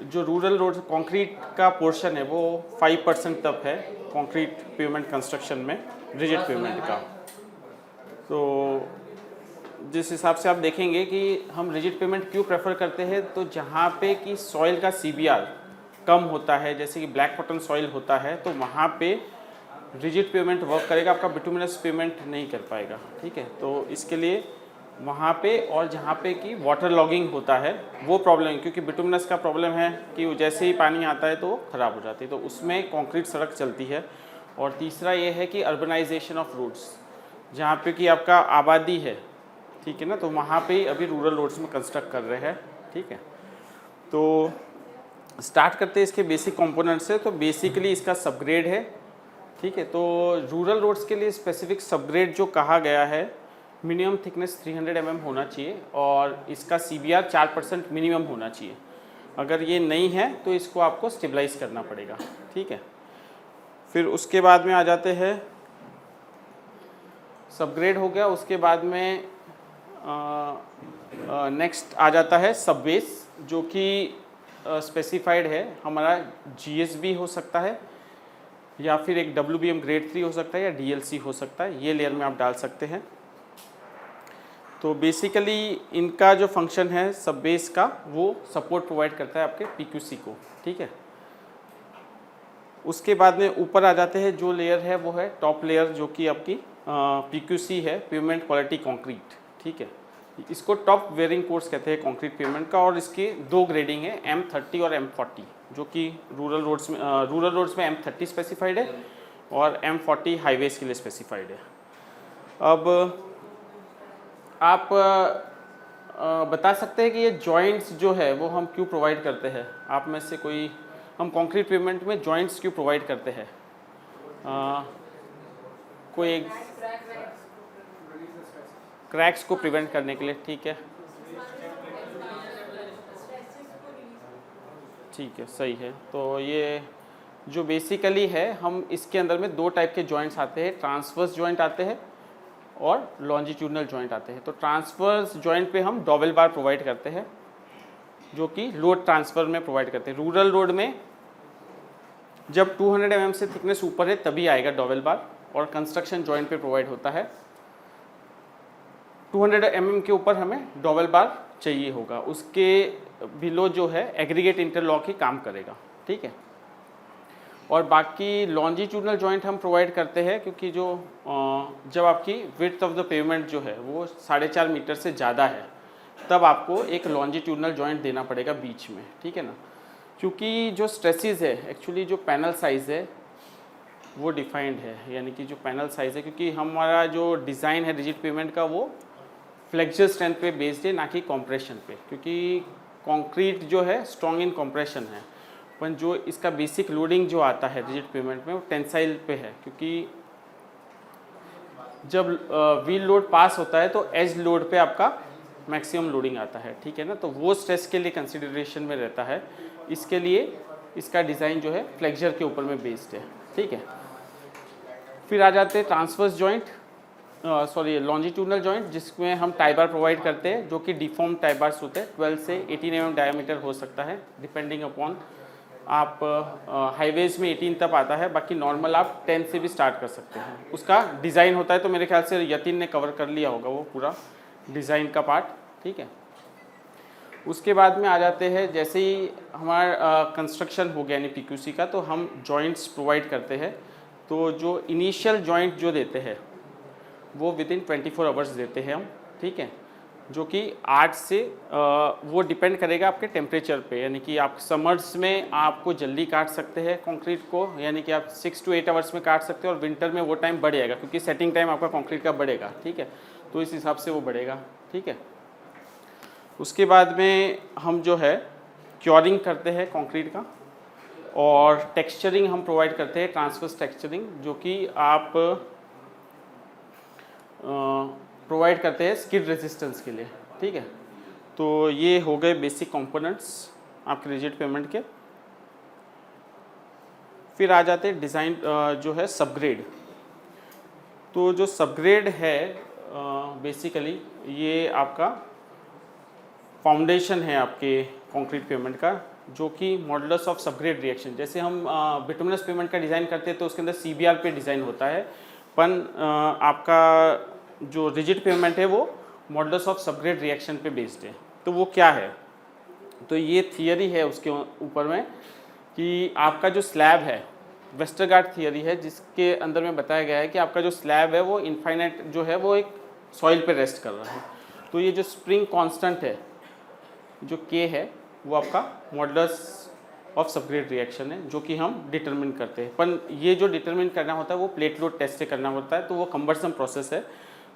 जो rural road concrete का portion है वो 5% तक है कंक्रीट पेवमेंट कंस्ट्रक्शन में, रिजिड पेवमेंट का। तो जिस हिसाब से आप देखेंगे कि हम रिजिड पेवमेंट क्यों प्रेफर करते हैं, तो जहाँ पे कि सॉइल का सीबीआर कम होता है, जैसे कि ब्लैक कॉटन सॉइल होता है, तो वहाँ पे रिजिड पेवमेंट वर्क करेगा, आपका बिटुमिनस पेवमेंट नहीं कर पाएगा। ठीक है, तो इसके लिए वहाँ पे, और जहाँ पे कि वाटर लॉगिंग होता है वो प्रॉब्लम है, क्योंकि बिटुमिनस का प्रॉब्लम है कि जैसे ही पानी आता है तो वो ख़राब हो जाती है, तो उसमें कंक्रीट सड़क चलती है। और तीसरा ये है कि अर्बनाइजेशन ऑफ रोड्स, जहाँ पे कि आपका आबादी है, ठीक है ना, तो वहाँ पे अभी रूरल रोड्स में कंस्ट्रक्ट कर रहे हैं। ठीक है, तो स्टार्ट करते हैं इसके बेसिक कंपोनेंट से। तो बेसिकली इसका सबग्रेड है। ठीक है, तो रूरल रोड्स के लिए स्पेसिफिक सबग्रेड जो कहा गया है, मिनिमम थिकनेस 300 mm होना चाहिए और इसका CBR 4% मिनिमम होना चाहिए। अगर ये नहीं है तो इसको आपको स्टेबलाइज करना पड़ेगा। ठीक है, फिर उसके बाद में आ जाते हैं, सबग्रेड हो गया, उसके बाद में नेक्स्ट आ जाता है सबबेस, जो कि स्पेसिफाइड है हमारा GSB हो सकता है, या फिर एक WBM ग्रेड 3 हो सकता है, या DLC हो सकता है, ये लेयर में आप डाल सकते हैं। तो बेसिकली इनका जो फंक्शन है सब बेस का, वो सपोर्ट प्रोवाइड करता है आपके PQC को। ठीक है, उसके बाद में ऊपर आ जाते हैं, जो लेयर है वो है टॉप लेयर, जो कि आपकी PQC है, पेवमेंट क्वालिटी कंक्रीट। ठीक है, इसको टॉप वेयरिंग कोर्स कहते हैं कंक्रीट पेवमेंट का, और इसके 2 ग्रेडिंग है, M30 और M40, जो कि रूरल रोड्स में M30 स्पेसिफाइड है और M40 हाईवेज के लिए स्पेसिफाइड है। अब आप बता सकते हैं कि ये जॉइंट्स जो है वो हम क्यों प्रोवाइड करते हैं? आप में से कोई, हम कंक्रीट पेवमेंट में जॉइंट्स क्यों प्रोवाइड करते हैं? कोई क्रैक्स को प्रिवेंट करने के लिए। ठीक है, ठीक है, सही है। तो ये जो बेसिकली है, हम इसके अंदर में 2 टाइप के जॉइंट्स आते हैं, ट्रांसवर्स जॉइंट आते हैं और लॉन्जिट्यूडनल जॉइंट आते हैं। तो ट्रांसवर्स जॉइंट पे हम डबल बार प्रोवाइड करते हैं, जो कि लोड ट्रांसफ़र में प्रोवाइड करते हैं। रूरल रोड में जब 200 mm से थिकनेस ऊपर है तभी आएगा डबल बार, और कंस्ट्रक्शन जॉइंट पे प्रोवाइड होता है। 200 mm के ऊपर हमें डबल बार चाहिए होगा, उसके बिलो जो है एग्रीगेट इंटरलॉक ही काम करेगा। ठीक है, और बाकी लॉन्जिट्यूडनल जॉइंट हम प्रोवाइड करते हैं, क्योंकि जो जब आपकी विड्थ ऑफ द पेवमेंट जो है वो 4.5 मीटर से ज़्यादा है, तब आपको एक लॉन्जिट्यूडनल जॉइंट देना पड़ेगा बीच में। ठीक है ना, क्योंकि जो स्ट्रेसिस है, एक्चुअली जो पैनल साइज़ है वो डिफाइंड है, यानी कि जो पैनल साइज़ है, क्योंकि हमारा जो डिज़ाइन है रिजिड पेवमेंट का वो फ्लेक्सर स्ट्रेंथ पे बेस्ड है, ना कि कॉम्प्रेशन पे, क्योंकि कंक्रीट जो है स्ट्रॉन्ग इन कॉम्प्रेशन है, पर जो इसका बेसिक लोडिंग जो आता है रिजिड पेवमेंट में वो टेंसाइल पे है, क्योंकि जब व्हील लोड पास होता है तो एज लोड पे आपका मैक्सिमम लोडिंग आता है। ठीक है ना, तो वो स्ट्रेस के लिए कंसिडरेशन में रहता है, इसके लिए इसका डिज़ाइन जो है फ्लेक्सर के ऊपर में बेस्ड है। ठीक है, फिर आ जाते हैं ट्रांसवर्स जॉइंट, लॉन्जिट्यूडनल जॉइंट, जिसमें हम टाई बार प्रोवाइड करते हैं, जो कि डिफॉर्म टाई बार्स होते हैं, 12 से 18 mm डायमीटर हो सकता है, डिपेंडिंग अपॉन आप हाईवेज में 18 तक आता है, बाकी नॉर्मल आप 10 से भी स्टार्ट कर सकते हैं। उसका डिज़ाइन होता है, तो मेरे ख्याल से यतीन ने कवर कर लिया होगा वो पूरा डिज़ाइन का पार्ट। ठीक है, उसके बाद में आ जाते हैं, जैसे ही हमारा कंस्ट्रक्शन हो गया यानी PQC का, तो हम जॉइंट्स प्रोवाइड करते हैं। तो जो इनिशियल जॉइंट जो देते हैं वो विदिन 24 आवर्स देते हैं हम। ठीक है, जो कि 8 से वो डिपेंड करेगा आपके टेम्परेचर पे, यानी कि आप समर्स में आपको जल्दी काट सकते हैं कंक्रीट को, यानी कि आप 6 to 8 आवर्स में काट सकते हैं, और विंटर में वो टाइम बढ़ेगा, क्योंकि सेटिंग टाइम आपका कंक्रीट का बढ़ेगा। ठीक है, तो इस हिसाब से वो बढ़ेगा। ठीक है, उसके बाद में हम जो है क्योरिंग करते हैं कंक्रीट का, और टेक्सचरिंग हम प्रोवाइड करते हैं, ट्रांसवर्स टेक्सचरिंग, जो कि आप प्रोवाइड करते हैं स्किड रेजिस्टेंस के लिए। ठीक है, तो ये हो गए बेसिक कंपोनेंट्स आपके रिजिड पेवमेंट के। फिर आ जाते हैं डिज़ाइन जो है सबग्रेड। तो जो सबग्रेड है बेसिकली ये आपका फाउंडेशन है आपके कंक्रीट पेवमेंट का, जो कि मॉडुलस ऑफ सबग्रेड रिएक्शन, जैसे हम बिटुमिनस पेमेंट का डिज़ाइन करते हैं तो उसके अंदर CBR पे डिज़ाइन होता है, पर आपका जो रिजिड पेमेंट है वो मॉडुलस ऑफ सबग्रेड रिएक्शन पे बेस्ड है। तो वो क्या है, तो ये थियरी है उसके ऊपर में कि आपका जो स्लैब है, वेस्टरगार्ड थियरी है, जिसके अंदर में बताया गया है कि आपका जो स्लैब है वो इनफाइनाइट जो है वो एक सॉइल पे रेस्ट कर रहा है। तो ये जो स्प्रिंग कांस्टेंट है जो K है वो आपका मॉडुलस ऑफ सबग्रेड रिएक्शन है, जो कि हम डिटरमिन करते हैं। पर ये जो डिटरमिन करना होता है वो प्लेट लोड टेस्ट से करना होता है, तो वो कम्बरसम प्रोसेस है,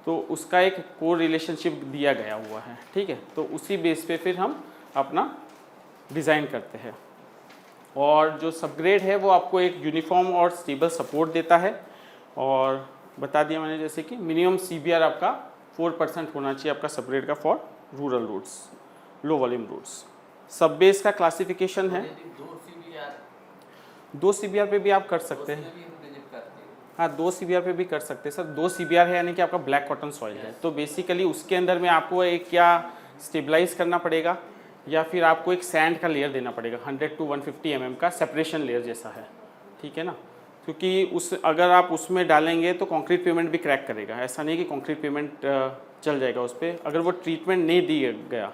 तो उसका एक को रिलेशनशिप दिया गया हुआ है, ठीक है। तो उसी बेस पे फिर हम अपना डिज़ाइन करते हैं। और जो सबग्रेड है वो आपको एक यूनिफॉर्म और स्टेबल सपोर्ट देता है, और बता दिया मैंने जैसे कि मिनिमम CBR आपका 4% होना चाहिए आपका सबग्रेड का for rural roads, low volume roads. Sub base का क्लासिफिकेशन है, 2 CBR पे भी आप कर सकते हैं। हाँ, 2 CBR पे भी कर सकते हैं सर। 2 CBR है यानी कि आपका ब्लैक कॉटन सॉइल है, तो बेसिकली उसके अंदर में आपको एक क्या स्टेबलाइज करना पड़ेगा, या फिर आपको एक सैंड का लेयर देना पड़ेगा 100 to 150 mm का सेपरेशन लेयर जैसा है, ठीक है ना। क्योंकि उस अगर आप उसमें डालेंगे तो कंक्रीट पेमेंट भी क्रैक करेगा। ऐसा नहीं कि कंक्रीट पेमेंट चल जाएगा उस पर, अगर वो ट्रीटमेंट नहीं दिया गया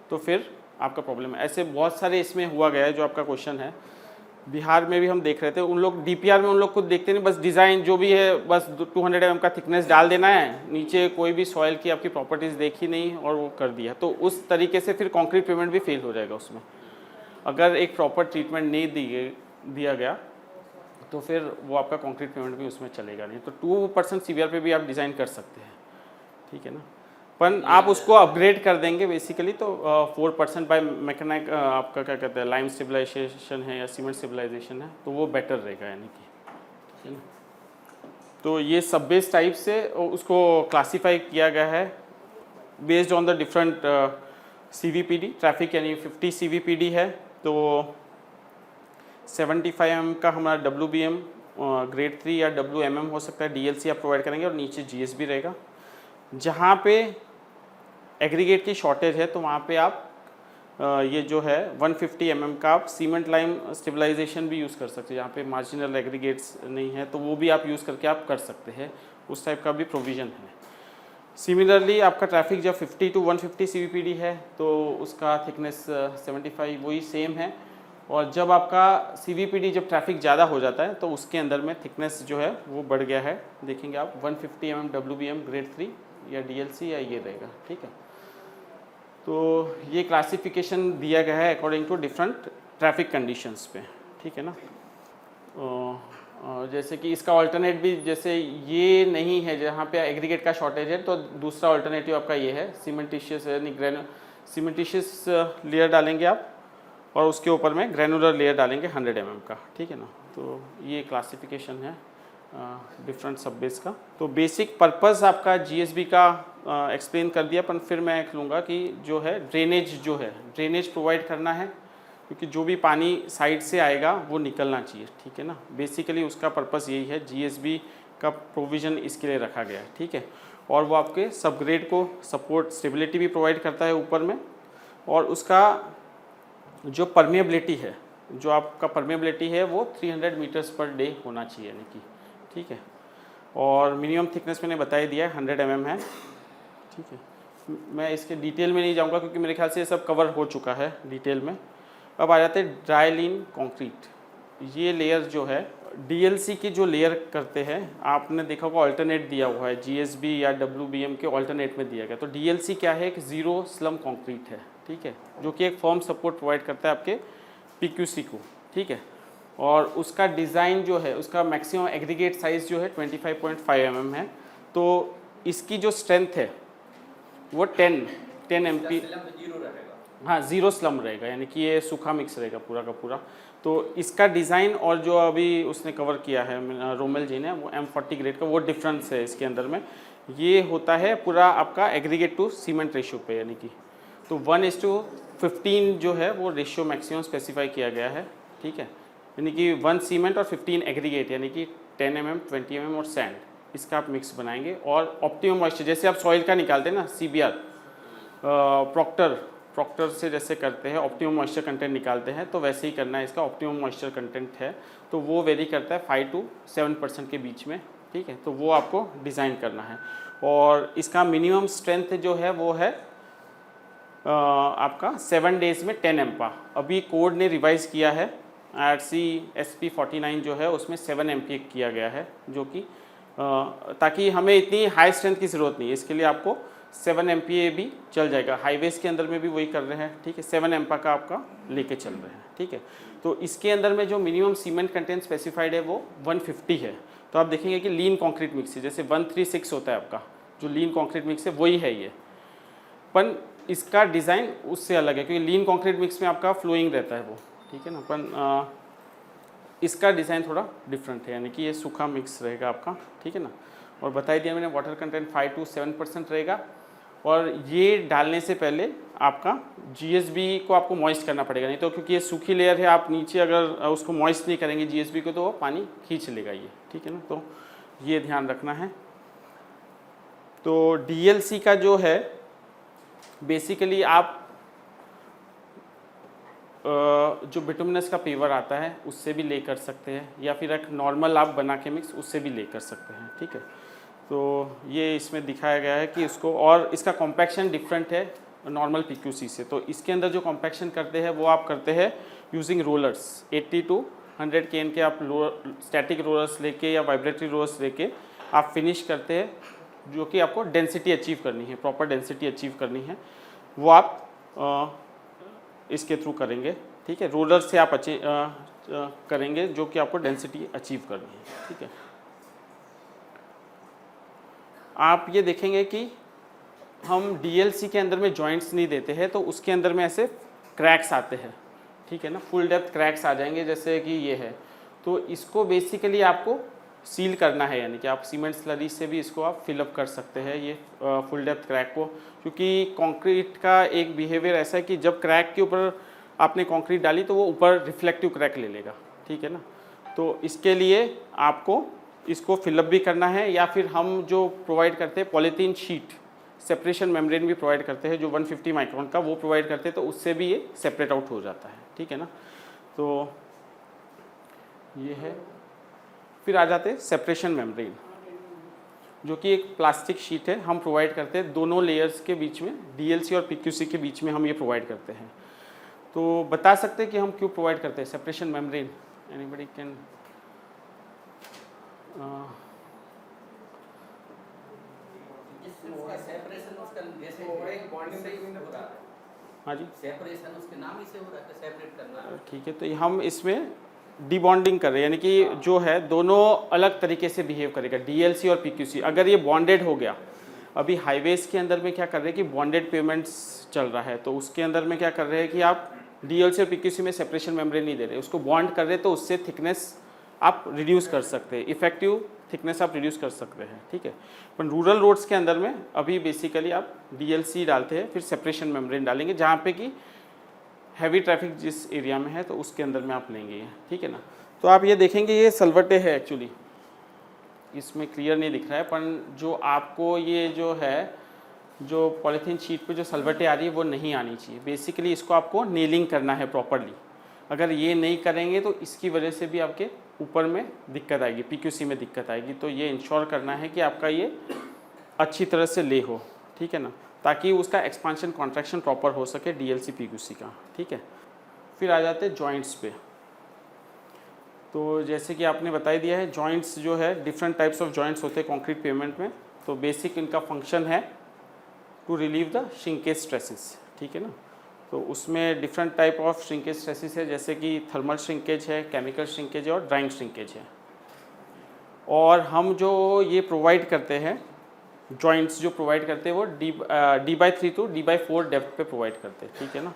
तो फिर आपका प्रॉब्लम है। ऐसे बहुत सारे इसमें हुआ गया है। जो आपका क्वेश्चन है, बिहार में भी हम देख रहे थे, उन लोग DPR में उन लोग कुछ देखते नहीं, बस डिज़ाइन जो भी है बस 200 mm का थिकनेस डाल देना है, नीचे कोई भी सॉइल की आपकी प्रॉपर्टीज़ देखी नहीं और वो कर दिया। तो उस तरीके से फिर कंक्रीट पेमेंट भी फेल हो जाएगा उसमें, अगर एक प्रॉपर ट्रीटमेंट नहीं दिया गया तो फिर वो आपका कंक्रीट पेमेंट भी उसमें चलेगा नहीं। तो 2% CBR पे भी आप डिज़ाइन कर सकते हैं, ठीक है ना। पर आप उसको अपग्रेड कर देंगे बेसिकली, तो 4% बाय मैकेनिक आपका क्या कहते हैं लाइम स्टेबलाइजेशन है या सीमेंट स्टेबलाइजेशन है, तो वो बेटर रहेगा यानी कि, ठीक है ना। तो ये सब बेस टाइप से उसको क्लासीफाई किया गया है based on the different CVPD। Traffic यानी 50 CVPD है, तो 75 mm का हमारा WBM ग्रेड 3 या WMM हो सकता है, DLC आप प्रोवाइड करेंगे, और नीचे GSB रहेगा। जहाँ पे एग्रीगेट की शॉर्टेज है तो वहाँ पे आप ये जो है 150 mm का आप सीमेंट लाइम स्टेबलाइजेशन भी यूज़ कर सकते हैं। जहाँ पे मार्जिनल एग्रीगेट्स नहीं है तो वो भी आप यूज़ करके आप कर सकते हैं, उस टाइप का भी प्रोविज़न है। सिमिलरली आपका ट्रैफिक जब 50 to 150 CVPD है तो उसका थिकनेस 75 वही सेम है, और जब आपका CVPD जब ट्रैफिक ज़्यादा हो जाता है तो उसके अंदर में थिकनेस जो है वो बढ़ गया है। देखेंगे आप 150 mm WBM ग्रेड 3 या DLC या ये रहेगा, ठीक है। तो ये क्लासिफिकेशन दिया गया है according to different traffic conditions पे, ठीक है ना। जैसे कि इसका ऑल्टरनेट भी, जैसे ये नहीं है जहाँ पे एग्रीगेट का शॉर्टेज है, तो दूसरा ऑल्टरनेटिव आपका ये है सीमेंटिशियस यानी सीमेंटिशियस लेयर डालेंगे आप, और उसके ऊपर में ग्रेनुलर लेयर डालेंगे 100 mm का, ठीक है ना। तो ये क्लासिफिकेशन है डिफरेंट सब बेस का। तो बेसिक पर्पस आपका GSB का एक्सप्लेन कर दिया, पर फिर मैं लूँगा कि जो है ड्रेनेज प्रोवाइड करना है, क्योंकि जो भी पानी साइड से आएगा वो निकलना चाहिए, ठीक है ना। बेसिकली उसका पर्पस यही है, GSB का प्रोविज़न इसके लिए रखा गया है, ठीक है। और वो आपके सबग्रेड को सपोर्ट स्टेबिलिटी भी प्रोवाइड करता है ऊपर में, और उसका जो परमेबिलिटी है, जो आपका परमेबिलिटी है वो 300 मीटर्स पर डे होना चाहिए यानी कि, ठीक है। और मिनिमम थिकनेस मैंने बता ही दिया है 100 mm है, ठीक है। मैं इसके डिटेल में नहीं जाऊंगा क्योंकि मेरे ख्याल से ये सब कवर हो चुका है डिटेल में। अब आ जाते हैं ड्राई लीन कंक्रीट। ये लेयर जो है DLC की जो लेयर करते हैं, आपने देखा होगा ऑल्टरनेट दिया हुआ है, GSB या WBM के ऑल्टरनेट में दिया गया। तो DLC क्या है, एक ज़ीरो स्लम कंक्रीट है, ठीक है, जो कि एक फर्म सपोर्ट प्रोवाइड करता है आपके PQC को, ठीक है। और उसका डिज़ाइन जो है, उसका मैक्सिमम एग्रीगेट साइज़ जो है 25.5 mm है। तो इसकी जो स्ट्रेंथ है वो 10 MP, हाँ, ज़ीरो स्लम रहेगा, यानी कि ये सूखा मिक्स रहेगा पूरा का पूरा। तो इसका डिज़ाइन और जो अभी उसने कवर किया है रोमेल जी ने, वो M40 ग्रेड का, वो डिफरेंस है इसके अंदर में। ये होता है पूरा आपका एग्रीगेट टू सीमेंट रेशियो पे, यानी कि तो 1:15 जो है वो रेशियो मैक्सिमम स्पेसिफाई किया गया है, ठीक है। यानी कि 1 सीमेंट और 15 एग्रीगेट, यानी कि 10 mm, 20 mm और सैंड, इसका आप मिक्स बनाएंगे। और ऑप्टिमम मॉइस्चर, जैसे आप सॉइल का निकालते हैं ना CBR, प्रॉक्टर से जैसे करते हैं ऑप्टिमम मॉइस्चर कंटेंट निकालते हैं, तो वैसे ही करना है। इसका ऑप्टिमम मॉइस्चर कंटेंट है तो वो वेरी करता है 5 to 7% के बीच में, ठीक है। तो वो आपको डिज़ाइन करना है। और इसका मिनिमम स्ट्रेंथ जो है वो है आपका 7 डेज में 10 एम्पा। अभी कोड ने रिवाइज किया है, IRC SP49 जो है उसमें 7 एम्पीयर किया गया है, जो कि ताकि हमें इतनी हाई स्ट्रेंथ की ज़रूरत नहीं है। इसके लिए आपको 7 एम्पीयर भी चल जाएगा। हाईवेज के अंदर में भी वही कर रहे हैं, ठीक है। 7 एम्पा का आपका लेके चल रहे हैं, ठीक है। तो इसके अंदर में जो मिनिमम सीमेंट कंटेंट स्पेसिफाइड है वो 150 है। तो आप देखेंगे कि लीन कंक्रीट मिक्स है, जैसे 136 होता है आपका जो लीन कंक्रीट मिक्स है वही है ये, पर इसका डिज़ाइन उससे अलग है क्योंकि लीन कंक्रीट मिक्स में आपका फ्लोइंग रहता है वो, ठीक है ना। पर इसका डिज़ाइन थोड़ा डिफरेंट है, यानी कि ये सूखा मिक्स रहेगा आपका, ठीक है ना। और बताई दिया मैंने वाटर कंटेंट 5 to 7% रहेगा। और ये डालने से पहले आपका GSB को आपको मॉइस्ट करना पड़ेगा, नहीं तो क्योंकि ये सूखी लेयर है, आप नीचे अगर उसको मॉइस्ट नहीं करेंगे GSB को तो वो पानी खींच लेगा ये, ठीक है ना। तो ये ध्यान रखना है। तो DLC का जो है बेसिकली आप जो बिटुमिनस का पेवर आता है उससे भी ले कर सकते हैं, या फिर एक नॉर्मल आप बना के मिक्स उससे भी ले कर सकते हैं, ठीक है। तो ये इसमें दिखाया गया है कि इसको, और इसका कॉम्पैक्शन डिफरेंट है नॉर्मल PQC से। तो इसके अंदर जो कॉम्पैक्शन करते हैं वो आप करते हैं यूजिंग रोलर्स। 80 to 100 kN के आप स्टैटिक रोलर्स लेके या वाइब्रेटरी रोलर्स लेके आप फिनिश करते हैं, जो कि आपको डेंसिटी अचीव करनी है, प्रॉपर डेंसिटी अचीव करनी है, वो आप इसके थ्रू करेंगे, ठीक है। रोलर से आप करेंगे जो कि आपको डेंसिटी अचीव करनी है, ठीक है। आप ये देखेंगे कि हम DLC के अंदर में जॉइंट्स नहीं देते हैं तो उसके अंदर में ऐसे क्रैक्स आते हैं, ठीक है ना। फुल डेप्थ क्रैक्स आ जाएंगे जैसे कि ये है। तो इसको बेसिकली आपको सील करना है, यानी कि आप सीमेंट स्लरी से भी इसको आप फिलअप कर सकते हैं ये फुल डेप्थ क्रैक को, क्योंकि कंक्रीट का एक बिहेवियर ऐसा है कि जब क्रैक के ऊपर आपने कंक्रीट डाली तो वो ऊपर रिफ्लेक्टिव क्रैक ले लेगा, ठीक है ना। तो इसके लिए आपको इसको फिलअप भी करना है, या फिर हम जो प्रोवाइड करते हैं पॉलीथीन शीट सेपरेशन मेम्ब्रेन भी प्रोवाइड करते हैं जो 150 माइक्रोन का वो प्रोवाइड करते हैं, तो उससे भी ये सेपरेट आउट हो जाता है, ठीक है ना। तो ये है। फिर आ जाते हैं सेपरेशन मेम्ब्रेन, जो कि एक प्लास्टिक शीट है, हम प्रोवाइड करते हैं दोनों लेयर्स के बीच में, DLC और PQC के बीच में हम ये प्रोवाइड करते हैं। तो बता सकते हैं कि हम क्यों प्रोवाइड करते हैं सेपरेशन मेम्ब्रेन? Anybody can? हाँ जी, सेपरेशन उसके नाम ही से हो रहा है, सेपरेट करना, ठीक है। तो हम इसमें डिबॉन्डिंग कर रहे हैं, यानी कि जो है दोनों अलग तरीके से बिहेव करेगा, DLC और PQC। अगर ये बॉन्डेड हो गया, अभी हाईवेज के अंदर में क्या कर रहे हैं कि बॉन्डेड पेमेंट्स चल रहा है, तो उसके अंदर में क्या कर रहे हैं कि आप DLC और PQC में सेपरेशन मेम्ब्रेन नहीं दे रहे, उसको बॉन्ड कर रहे हैं, तो उससे थिकनेस आप रिड्यूस कर सकते हैं, इफेक्टिव थिकनेस आप रिड्यूस कर सकते हैं, ठीक है। पर रूरल रोड्स के अंदर में अभी बेसिकली आप DLC डालते हैं, फिर सेपरेशन मेम्ब्रेन डालेंगे, जहाँ पे कि हैवी ट्रैफिक जिस एरिया में है तो उसके अंदर में आप लेंगे, ठीक है ना। तो आप ये देखेंगे ये सलवटे है, एक्चुअली इसमें क्लियर नहीं दिख रहा है, पर जो आपको ये जो है जो पॉलीथीन शीट पे जो सलवटे आ रही है वो नहीं आनी चाहिए। बेसिकली इसको आपको नेलिंग करना है प्रॉपरली। अगर ये नहीं करेंगे तो इसकी वजह से भी आपके ऊपर में दिक्कत आएगी, PQC में दिक्कत आएगी। तो ये इंश्योर करना है कि आपका ये अच्छी तरह से ले हो, ठीक है ना, ताकि उसका एक्सपांशन कॉन्ट्रैक्शन प्रॉपर हो सके DLC PQC का, ठीक है। फिर आ जाते हैं जॉइंट्स पे। तो जैसे कि आपने बता ही दिया है, जॉइंट्स जो है डिफरेंट टाइप्स ऑफ जॉइंट्स होते हैं कंक्रीट पेमेंट में। तो बेसिक इनका फंक्शन है to relieve the shrinkage stresses, ठीक है ना। तो उसमें different type of shrinkage stresses है, जैसे कि थर्मल श्रिंकेज है, केमिकल श्रिंकेज है और ड्राइंग श्रिंकेज है। और हम जो ये प्रोवाइड करते हैं जॉइंट्स जो प्रोवाइड करते हैं वो D/3 to D/4 डेप्थ पे प्रोवाइड करते हैं, ठीक है ना।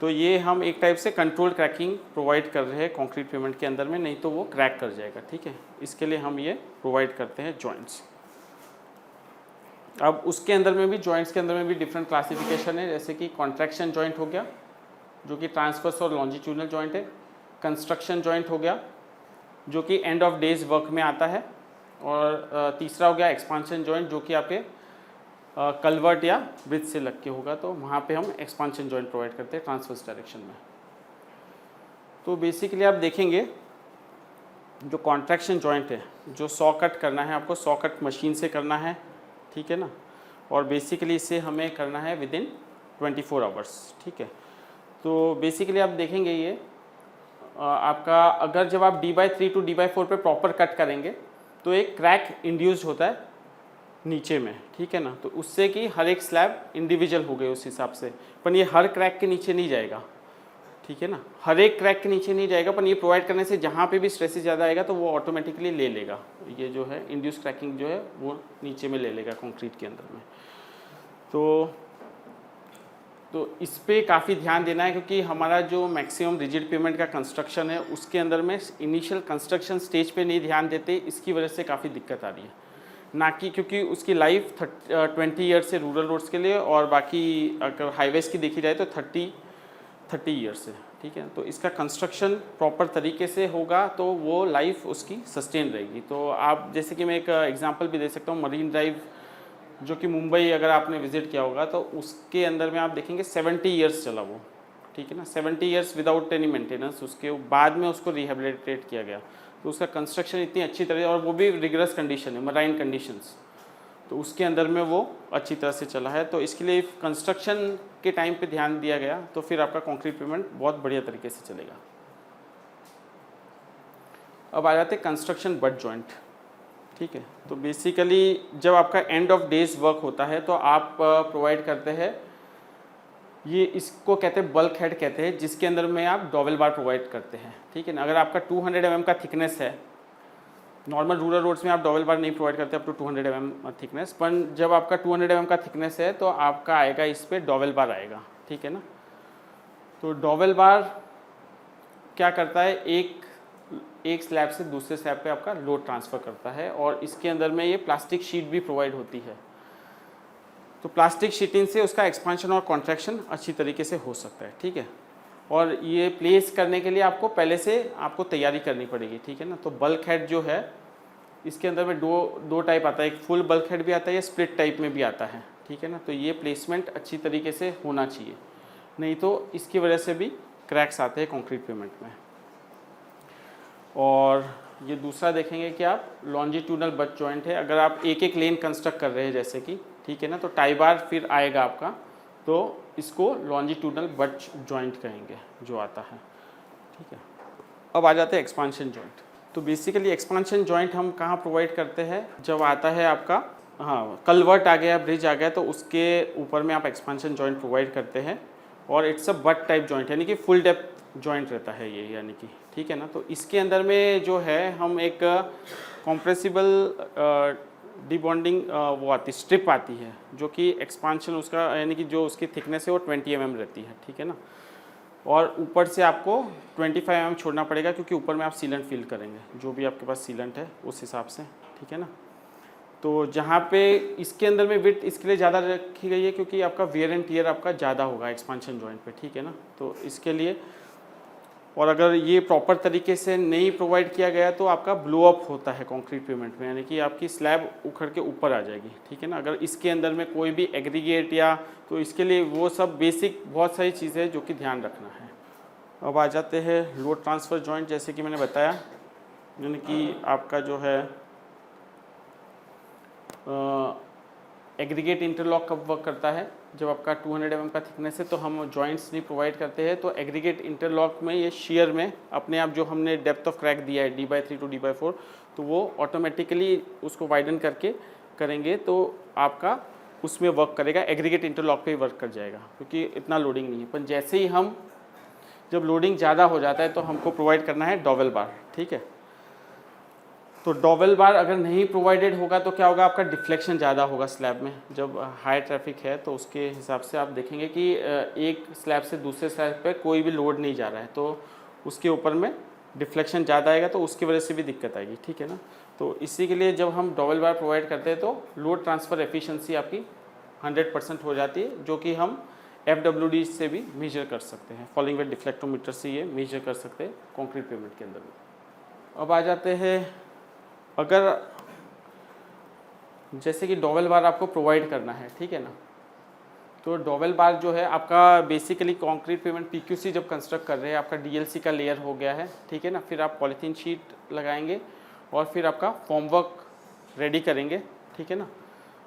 तो ये हम एक टाइप से कंट्रोल क्रैकिंग प्रोवाइड कर रहे हैं कंक्रीट पेमेंट के अंदर में, नहीं तो वो क्रैक कर जाएगा, ठीक है। इसके लिए हम ये प्रोवाइड करते हैं जॉइंट्स। अब उसके अंदर में भी जॉइंट्स के अंदर में भी डिफरेंट क्लासिफिकेशन है, जैसे कि कॉन्ट्रैक्शन जॉइंट हो गया जो कि ट्रांसवर्स और लॉन्जिट्यूडनल जॉइंट है, कंस्ट्रक्शन जॉइंट हो गया जो कि एंड ऑफ डेज वर्क में आता है, और तीसरा हो गया एक्सपांशन जॉइंट जो कि आपके कलवर्ट या ब्रिज से लग के होगा, तो वहाँ पे हम एक्सपांशन जॉइंट प्रोवाइड करते हैं ट्रांसवर्स डायरेक्शन में। तो बेसिकली आप देखेंगे जो कॉन्ट्रैक्शन जॉइंट है, जो सॉ कट करना है आपको, सॉ कट मशीन से करना है, ठीक है ना, और बेसिकली इसे हमें करना है विद इन 24 आवर्स, ठीक है। तो बेसिकली आप देखेंगे ये आपका अगर जब आप D/3 टू D/4 पे प्रॉपर कट करेंगे तो एक क्रैक इंड्यूस्ड होता है नीचे में, ठीक है ना, तो उससे कि हर एक स्लैब इंडिविजुअल हो गए उस हिसाब से, पर ये हर क्रैक के नीचे नहीं जाएगा, ठीक है ना, हर एक क्रैक के नीचे नहीं जाएगा, पर ये प्रोवाइड करने से जहाँ पे भी स्ट्रेसेस ज़्यादा आएगा तो वो ऑटोमेटिकली ले लेगा, ये जो है इंड्यूस क्रैकिंग जो है वो नीचे में ले लेगा कंक्रीट के अंदर में। तो इस पे काफ़ी ध्यान देना है, क्योंकि हमारा जो मैक्सिमम रिजिड पेमेंट का कंस्ट्रक्शन है उसके अंदर में इनिशियल कंस्ट्रक्शन स्टेज पे नहीं ध्यान देते, इसकी वजह से काफ़ी दिक्कत आ रही है, ना कि क्योंकि उसकी लाइफ 20 ईयर्स से रूरल रोड्स के लिए, और बाकी अगर हाईवेज़ की देखी जाए तो 30 ईयर्स है, ठीक है। तो इसका कंस्ट्रक्शन प्रॉपर तरीके से होगा तो वो लाइफ उसकी सस्टेन रहेगी। तो आप जैसे कि मैं एक एग्जांपल भी दे सकता हूँ, मरीन ड्राइव जो कि मुंबई अगर आपने विजिट किया होगा तो उसके अंदर में आप देखेंगे 70 ईयर्स चला वो, ठीक है ना, 70 ईयर्स विदाउट एनी मेंटेनेंस, उसके बाद में उसको रिहेबिलिटेट किया गया, तो उसका कंस्ट्रक्शन इतनी अच्छी तरह, और वो भी रिगरस कंडीशन है, मराइन कंडीशंस, तो उसके अंदर में वो अच्छी तरह से चला है। तो इसके लिए कंस्ट्रक्शन के टाइम पे ध्यान दिया गया तो फिर आपका कंक्रीट पेमेंट बहुत बढ़िया तरीके से चलेगा। अब आ जाते हैं कंस्ट्रक्शन बट जॉइंट, ठीक है। तो बेसिकली जब आपका एंड ऑफ डेज वर्क होता है तो आप प्रोवाइड करते हैं, ये इसको कहते हैं बल्क हेड कहते हैं, जिसके अंदर में आप डॉवेल बार प्रोवाइड करते हैं, ठीक है ना। अगर आपका 200 mm का थिकनेस है, नॉर्मल रूरल रोड्स में आप डबल बार नहीं प्रोवाइड करते अप टू 200 mm थिकनेस, पर जब आपका 200 mm का थिकनेस है तो आपका आएगा इस पर डबल बार आएगा, ठीक है ना। तो डबल बार क्या करता है, एक स्लैब से दूसरे स्लैब पे आपका लोड ट्रांसफ़र करता है, और इसके अंदर में ये प्लास्टिक शीट भी प्रोवाइड होती है। तो प्लास्टिक शीटिंग से उसका एक्सपांशन और कॉन्ट्रैक्शन अच्छी तरीके से हो सकता है, ठीक है। और ये प्लेस करने के लिए आपको पहले से आपको तैयारी करनी पड़ेगी, ठीक है ना। तो बल्क हेड जो है इसके अंदर में दो टाइप आता है, एक फुल बल्क हेड भी आता है या स्प्लिट टाइप में भी आता है, ठीक है ना। तो ये प्लेसमेंट अच्छी तरीके से होना चाहिए, नहीं तो इसकी वजह से भी क्रैक्स आते हैं कंक्रीट पेमेंट में। और ये दूसरा देखेंगे कि आप लॉन्जिट्यूडनल बट जॉइंट है, अगर आप एक एक लेन कंस्ट्रक्ट कर रहे हैं जैसे कि, ठीक है ना, तो टाई बार फिर आएगा आपका, तो इसको लॉन्जिट्यूडनल बट जॉइंट कहेंगे जो आता है, ठीक है। अब आ जाते हैं एक्सपांशन जॉइंट। तो बेसिकली एक्सपांशन जॉइंट हम कहाँ प्रोवाइड करते हैं, जब आता है आपका कलवर्ट आ गया, ब्रिज आ गया, तो उसके ऊपर में आप एक्सपांशन जॉइंट प्रोवाइड करते हैं, और it's a but type joint, यानी कि फुल डेप्थ जॉइंट रहता है ये, यानी कि, ठीक है ना। तो इसके अंदर में जो है हम एक कॉम्प्रेसिबल डिबॉन्डिंग वो आती स्ट्रिप आती है, जो कि एक्सपांशन उसका यानी कि जो उसकी थिकनेस है वो 20 mm रहती है, ठीक है ना। और ऊपर से आपको 25 mm छोड़ना पड़ेगा, क्योंकि ऊपर में आप सीलेंट फिल करेंगे, जो भी आपके पास सीलेंट है उस हिसाब से, ठीक है ना। तो जहाँ पे इसके अंदर में विड्थ इसके लिए ज़्यादा रखी गई है क्योंकि आपका वेयर एंड टियर आपका ज़्यादा होगा एक्सपांशन जॉइंट पे, ठीक है ना। तो इसके लिए, और अगर ये प्रॉपर तरीके से नहीं प्रोवाइड किया गया तो आपका ब्लो अप होता है कंक्रीट पेमेंट में, यानी कि आपकी स्लैब उखड़ के ऊपर आ जाएगी, ठीक है ना। अगर इसके अंदर में कोई भी एग्रीगेट या, तो इसके लिए वो सब बेसिक बहुत सारी चीज़ें जो कि ध्यान रखना है। अब आ जाते हैं लोड ट्रांसफ़र जॉइंट, जैसे कि मैंने बताया, यानी कि आपका जो है एग्रीगेट इंटरलॉक कब वर्क करता है, जब आपका 200 mm का थिकनेस है तो हम जॉइंट्स नहीं प्रोवाइड करते हैं। तो एग्रीगेट इंटरलॉक में ये शेयर में अपने आप जो हमने डेप्थ ऑफ क्रैक दिया है D/3 टू D/4, तो वो ऑटोमेटिकली उसको वाइडन करके करेंगे तो आपका उसमें वर्क करेगा, एग्रीगेट इंटरलॉक पे ही वर्क कर जाएगा, क्योंकि इतना लोडिंग नहीं है। पर जैसे ही हम जब लोडिंग ज़्यादा हो जाता है तो हमको प्रोवाइड करना है डॉवेल बार, ठीक है। तो डॉवेल बार अगर नहीं प्रोवाइडेड होगा तो क्या होगा, आपका डिफ्लेक्शन ज़्यादा होगा स्लैब में, जब हाई ट्रैफिक है तो उसके हिसाब से आप देखेंगे कि एक स्लैब से दूसरे स्लैब पे कोई भी लोड नहीं जा रहा है, तो उसके ऊपर में डिफ्लेक्शन ज़्यादा आएगा, तो उसकी वजह से भी दिक्कत आएगी, ठीक है ना। तो इसी के लिए जब हम डॉवेल बार प्रोवाइड करते हैं तो लोड ट्रांसफ़र एफिशिएंसी आपकी 100% हो जाती है, जो कि हम FWD से भी मेजर कर सकते हैं, फॉलिंग वेट डिफ्लेक्टोमीटर से ये मेजर कर सकते हैं कंक्रीट पेमेंट के अंदर में। अब आ जाते हैं, अगर जैसे कि डॉवेल बार आपको प्रोवाइड करना है, ठीक है ना। तो डॉवेल बार जो है आपका बेसिकली कंक्रीट पेमेंट पीक्यूसी जब कंस्ट्रक्ट कर रहे हैं, आपका डीएलसी का लेयर हो गया है, ठीक है ना। फिर आप पॉलीथीन शीट लगाएंगे और फिर आपका फॉर्मवर्क रेडी करेंगे, ठीक है ना।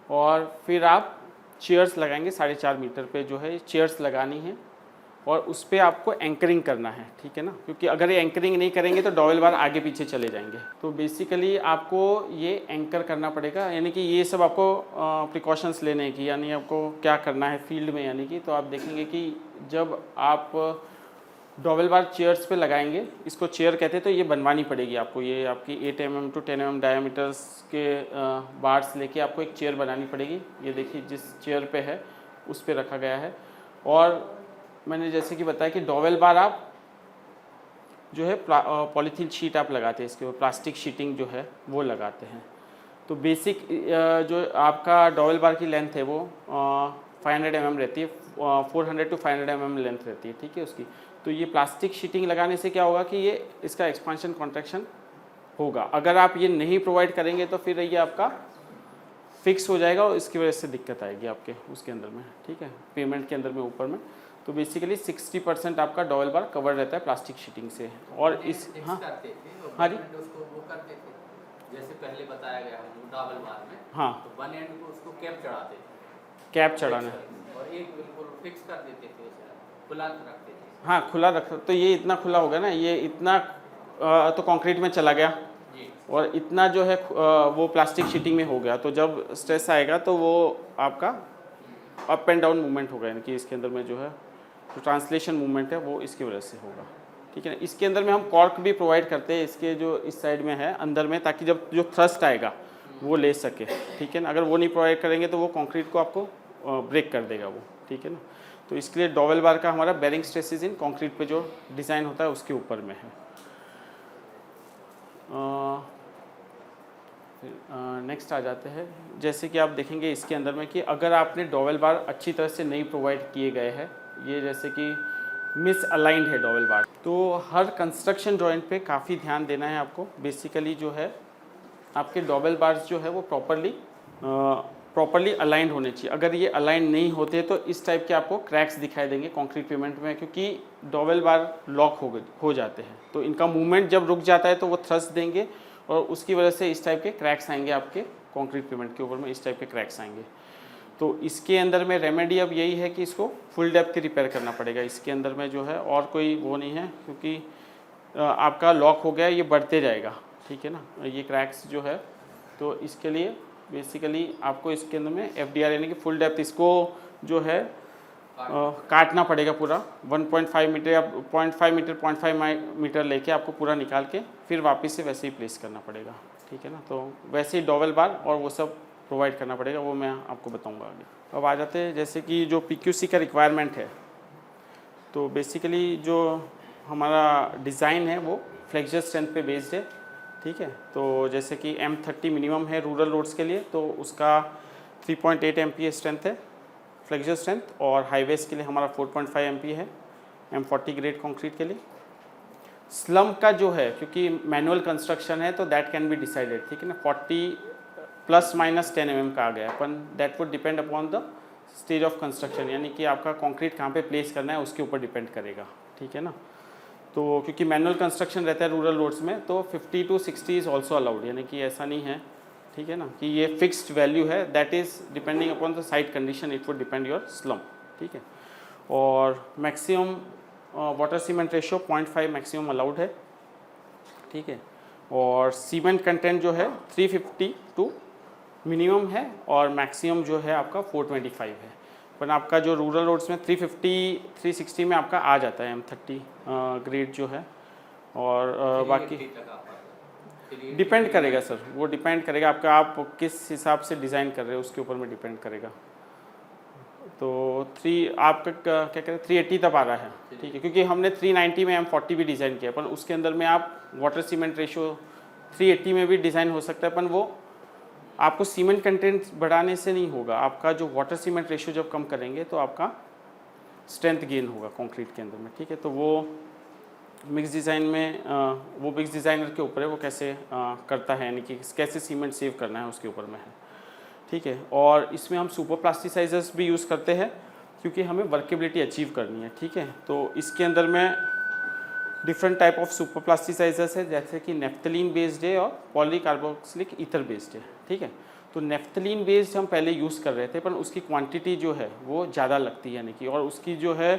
और फिर आप चेयर्स लगाएंगे, 4.5 मीटर पे जो है चेयर्स लगानी है और उस पर आपको एंकरिंग करना है, ठीक है ना। क्योंकि अगर ये एंकरिंग नहीं करेंगे तो डॉवेल बार आगे पीछे चले जाएंगे। तो बेसिकली आपको ये एंकर करना पड़ेगा, यानी कि ये सब आपको प्रिकॉशंस लेने की, यानी आपको क्या करना है फील्ड में, यानी कि तो आप देखेंगे कि जब आप डॉवेल बार चेयर्स पे लगाएंगे, इसको चेयर कहते हैं, तो ये बनवानी पड़ेगी आपको। ये आपकी 8 mm to 10 mm डायमीटर्स के बार्स लेके आपको एक चेयर बनानी पड़ेगी। ये देखिए जिस चेयर पे है उस पे रखा गया है। और मैंने जैसे कि बताया कि डॉवेल बार आप जो है पॉलीथीन शीट आप लगाते हैं, इसके ऊपर प्लास्टिक शीटिंग जो है वो लगाते हैं। तो बेसिक जो आपका डॉवेल बार की लेंथ है वो 500 mm रहती है, 400 to 500 mm लेंथ रहती है, ठीक है उसकी। तो ये प्लास्टिक शीटिंग लगाने से क्या होगा कि ये इसका एक्सपांशन कॉन्ट्रैक्शन होगा। अगर आप ये नहीं प्रोवाइड करेंगे तो फिर ये आपका फिक्स हो जाएगा और इसकी वजह से दिक्कत आएगी आपके उसके अंदर में, ठीक है, पेमेंट के अंदर में ऊपर में। तो बेसिकली 60% आपका डॉवेल बार कवर रहता है प्लास्टिक शीटिंग से। और इस हाँ करते थे हाँ जी, उसको वो करते थे जैसे पहले बताया गया हम डबल बार में। हाँ, तो वन एंड को उसको कैप चढ़ाते थे, कैप चढ़ाना, और एक बिल्कुल फिक्स कर देते थे, उसे खुला रखते थे। हाँ खुला रख। तो ये इतना खुला हो गया ना, ये इतना तो कंक्रीट में चला गया जी, और इतना जो है वो प्लास्टिक शीटिंग में हो गया। तो जब स्ट्रेस आएगा तो वो आपका अप एंड डाउन मूवमेंट होगा, यानी कि इसके अंदर में जो है जो ट्रांसलेशन मूवमेंट है वो इसकी वजह से होगा, ठीक है ना। इसके अंदर में हम कॉर्क भी प्रोवाइड करते हैं इसके जो इस साइड में है अंदर में, ताकि जब जो थ्रस्ट आएगा वो ले सके, ठीक है ना। अगर वो नहीं प्रोवाइड करेंगे तो वो कंक्रीट को आपको ब्रेक कर देगा वो, ठीक है ना। तो इसके लिए डॉवेल बार का हमारा बेरिंग स्ट्रेसेस इन कंक्रीट पे जो डिज़ाइन होता है उसके ऊपर में है। नेक्स्ट आ जाते हैं, जैसे कि आप देखेंगे इसके अंदर में कि अगर आपने डॉवेल बार अच्छी तरह से नहीं प्रोवाइड किए गए हैं, ये जैसे कि मिस अलाइंड है डॉवेल बार, तो हर कंस्ट्रक्शन जॉइंट पे काफ़ी ध्यान देना है आपको। बेसिकली जो है आपके डॉवेल बार्स जो है वो प्रॉपरली अलाइंड होने चाहिए। अगर ये अलाइन नहीं होते तो इस टाइप के आपको क्रैक्स दिखाई देंगे कंक्रीट पेमेंट में, क्योंकि डॉवेल बार लॉक हो जाते हैं। तो इनका मूवमेंट जब रुक जाता है तो वो थ्रस्ट देंगे और उसकी वजह से इस टाइप के क्रैक्स आएंगे आपके कंक्रीट पेमेंट के ऊपर में, इस टाइप के क्रैक्स आएंगे। तो इसके अंदर में रेमेडी अब यही है कि इसको फुल डेप्थ रिपेयर करना पड़ेगा इसके अंदर में जो है, और कोई वो नहीं है, क्योंकि आपका लॉक हो गया, ये बढ़ते जाएगा, ठीक है ना, ये क्रैक्स जो है। तो इसके लिए बेसिकली आपको इसके अंदर में FDR यानी कि फुल डेप्थ इसको जो है काटना पड़ेगा पूरा 1.5 मीटर या 0.5 मीटर लेके आपको पूरा निकाल के फिर वापस से वैसे ही प्लेस करना पड़ेगा, ठीक है ना। तो वैसे ही डॉवेल बार और वो सब प्रोवाइड करना पड़ेगा, वो मैं आपको बताऊंगा आगे। अब आ जाते हैं जैसे कि जो PQC का रिक्वायरमेंट है। तो बेसिकली जो हमारा डिज़ाइन है वो फ्लेक्सर स्ट्रेंथ पे बेस्ड है, ठीक है। तो जैसे कि M30 मिनिमम है रूरल रोड्स के लिए, तो उसका 3.8 MPa स्ट्रेंथ है फ्लेक्सर स्ट्रेंथ, और हाईवेज के लिए हमारा 4.5 MPa है M40 ग्रेड कंक्रीट के लिए। स्लम का जो है, क्योंकि मैनुअल कंस्ट्रक्शन है तो दैट कैन बी डिसाइडेड, ठीक है ना, 40 ± 10 mm का आ गया, अपन that would depend upon the stage of construction, यानी कि आपका कंक्रीट कहाँ पे प्लेस करना है उसके ऊपर डिपेंड करेगा, ठीक है ना। तो क्योंकि मैनुअल कंस्ट्रक्शन रहता है रूरल रोड्स में, तो 50 to 60 इज़ ऑल्सो अलाउड, यानी कि ऐसा नहीं है, ठीक है ना, कि ये फिक्स्ड वैल्यू है, that is depending upon the site condition, it would depend your slum, ठीक है। और maximum water cement ratio 0.5 maximum allowed है, ठीक है। और सीमेंट कंटेंट जो है 350 टू मिनिमम है, और मैक्सिमम जो है आपका 425 है। पर आपका जो रूरल रोड्स में 350-360 में आपका आ जाता है M30 ग्रेड जो है। और बाकी डिपेंड करेगा सर, वो डिपेंड करेगा आपका, आप किस हिसाब से डिज़ाइन कर रहे हो उसके ऊपर में डिपेंड करेगा। तो आपका क्या कहते हैं 380 तक आ रहा है, ठीक है, क्योंकि हमने 390 में M40 भी डिज़ाइन किया, पर उसके अंदर में आप वाटर सीमेंट रेशियो 380 में भी डिज़ाइन हो सकता है, पर वो आपको सीमेंट कंटेंट बढ़ाने से नहीं होगा। आपका जो वाटर सीमेंट रेशियो जब कम करेंगे तो आपका स्ट्रेंथ गेन होगा कंक्रीट के अंदर में, ठीक है। तो वो मिक्स डिज़ाइन में वो मिक्स डिज़ाइनर के ऊपर है, वो कैसे करता है, यानी कि कैसे सीमेंट सेव करना है उसके ऊपर में है। ठीक है। और इसमें हम सुपर प्लास्टिसाइजर्स भी यूज़ करते हैं क्योंकि हमें वर्केबिलिटी अचीव करनी है, ठीक है। तो इसके अंदर में different type of super plasticisers है, जैसे कि नेफ्थलीन बेस्ड है और पॉलीकार्बोक्सिलिक ईथर बेस्ड है, ठीक है। तो नेफ्थलीन बेस्ड हम पहले यूज़ कर रहे थे, पर उसकी क्वांटिटी जो है वो ज़्यादा लगती है, यानी कि, और उसकी जो है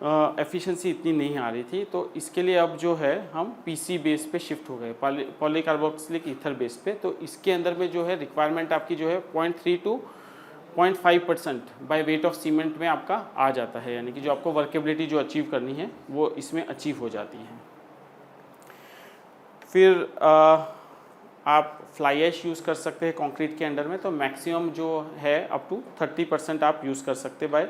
एफिशिएंसी इतनी नहीं आ रही थी। तो इसके लिए अब जो है हम पीसी बेस पे शिफ्ट हो गए, पॉलीकार्बोक्सिलिक ईथर बेस पे। तो इसके अंदर में जो है रिक्वायरमेंट आपकी जो है 0.3 to 0.5% by weight of cement में आपका आ जाता है, यानी कि जो आपको वर्केबिलिटी जो अचीव करनी है वो इसमें अचीव हो जाती है। फिर आप फ्लाई ऐश यूज़ कर सकते हैं कंक्रीट के अंडर में। तो मैक्सिमम जो है अप टू 30% आप यूज़ कर सकते बाय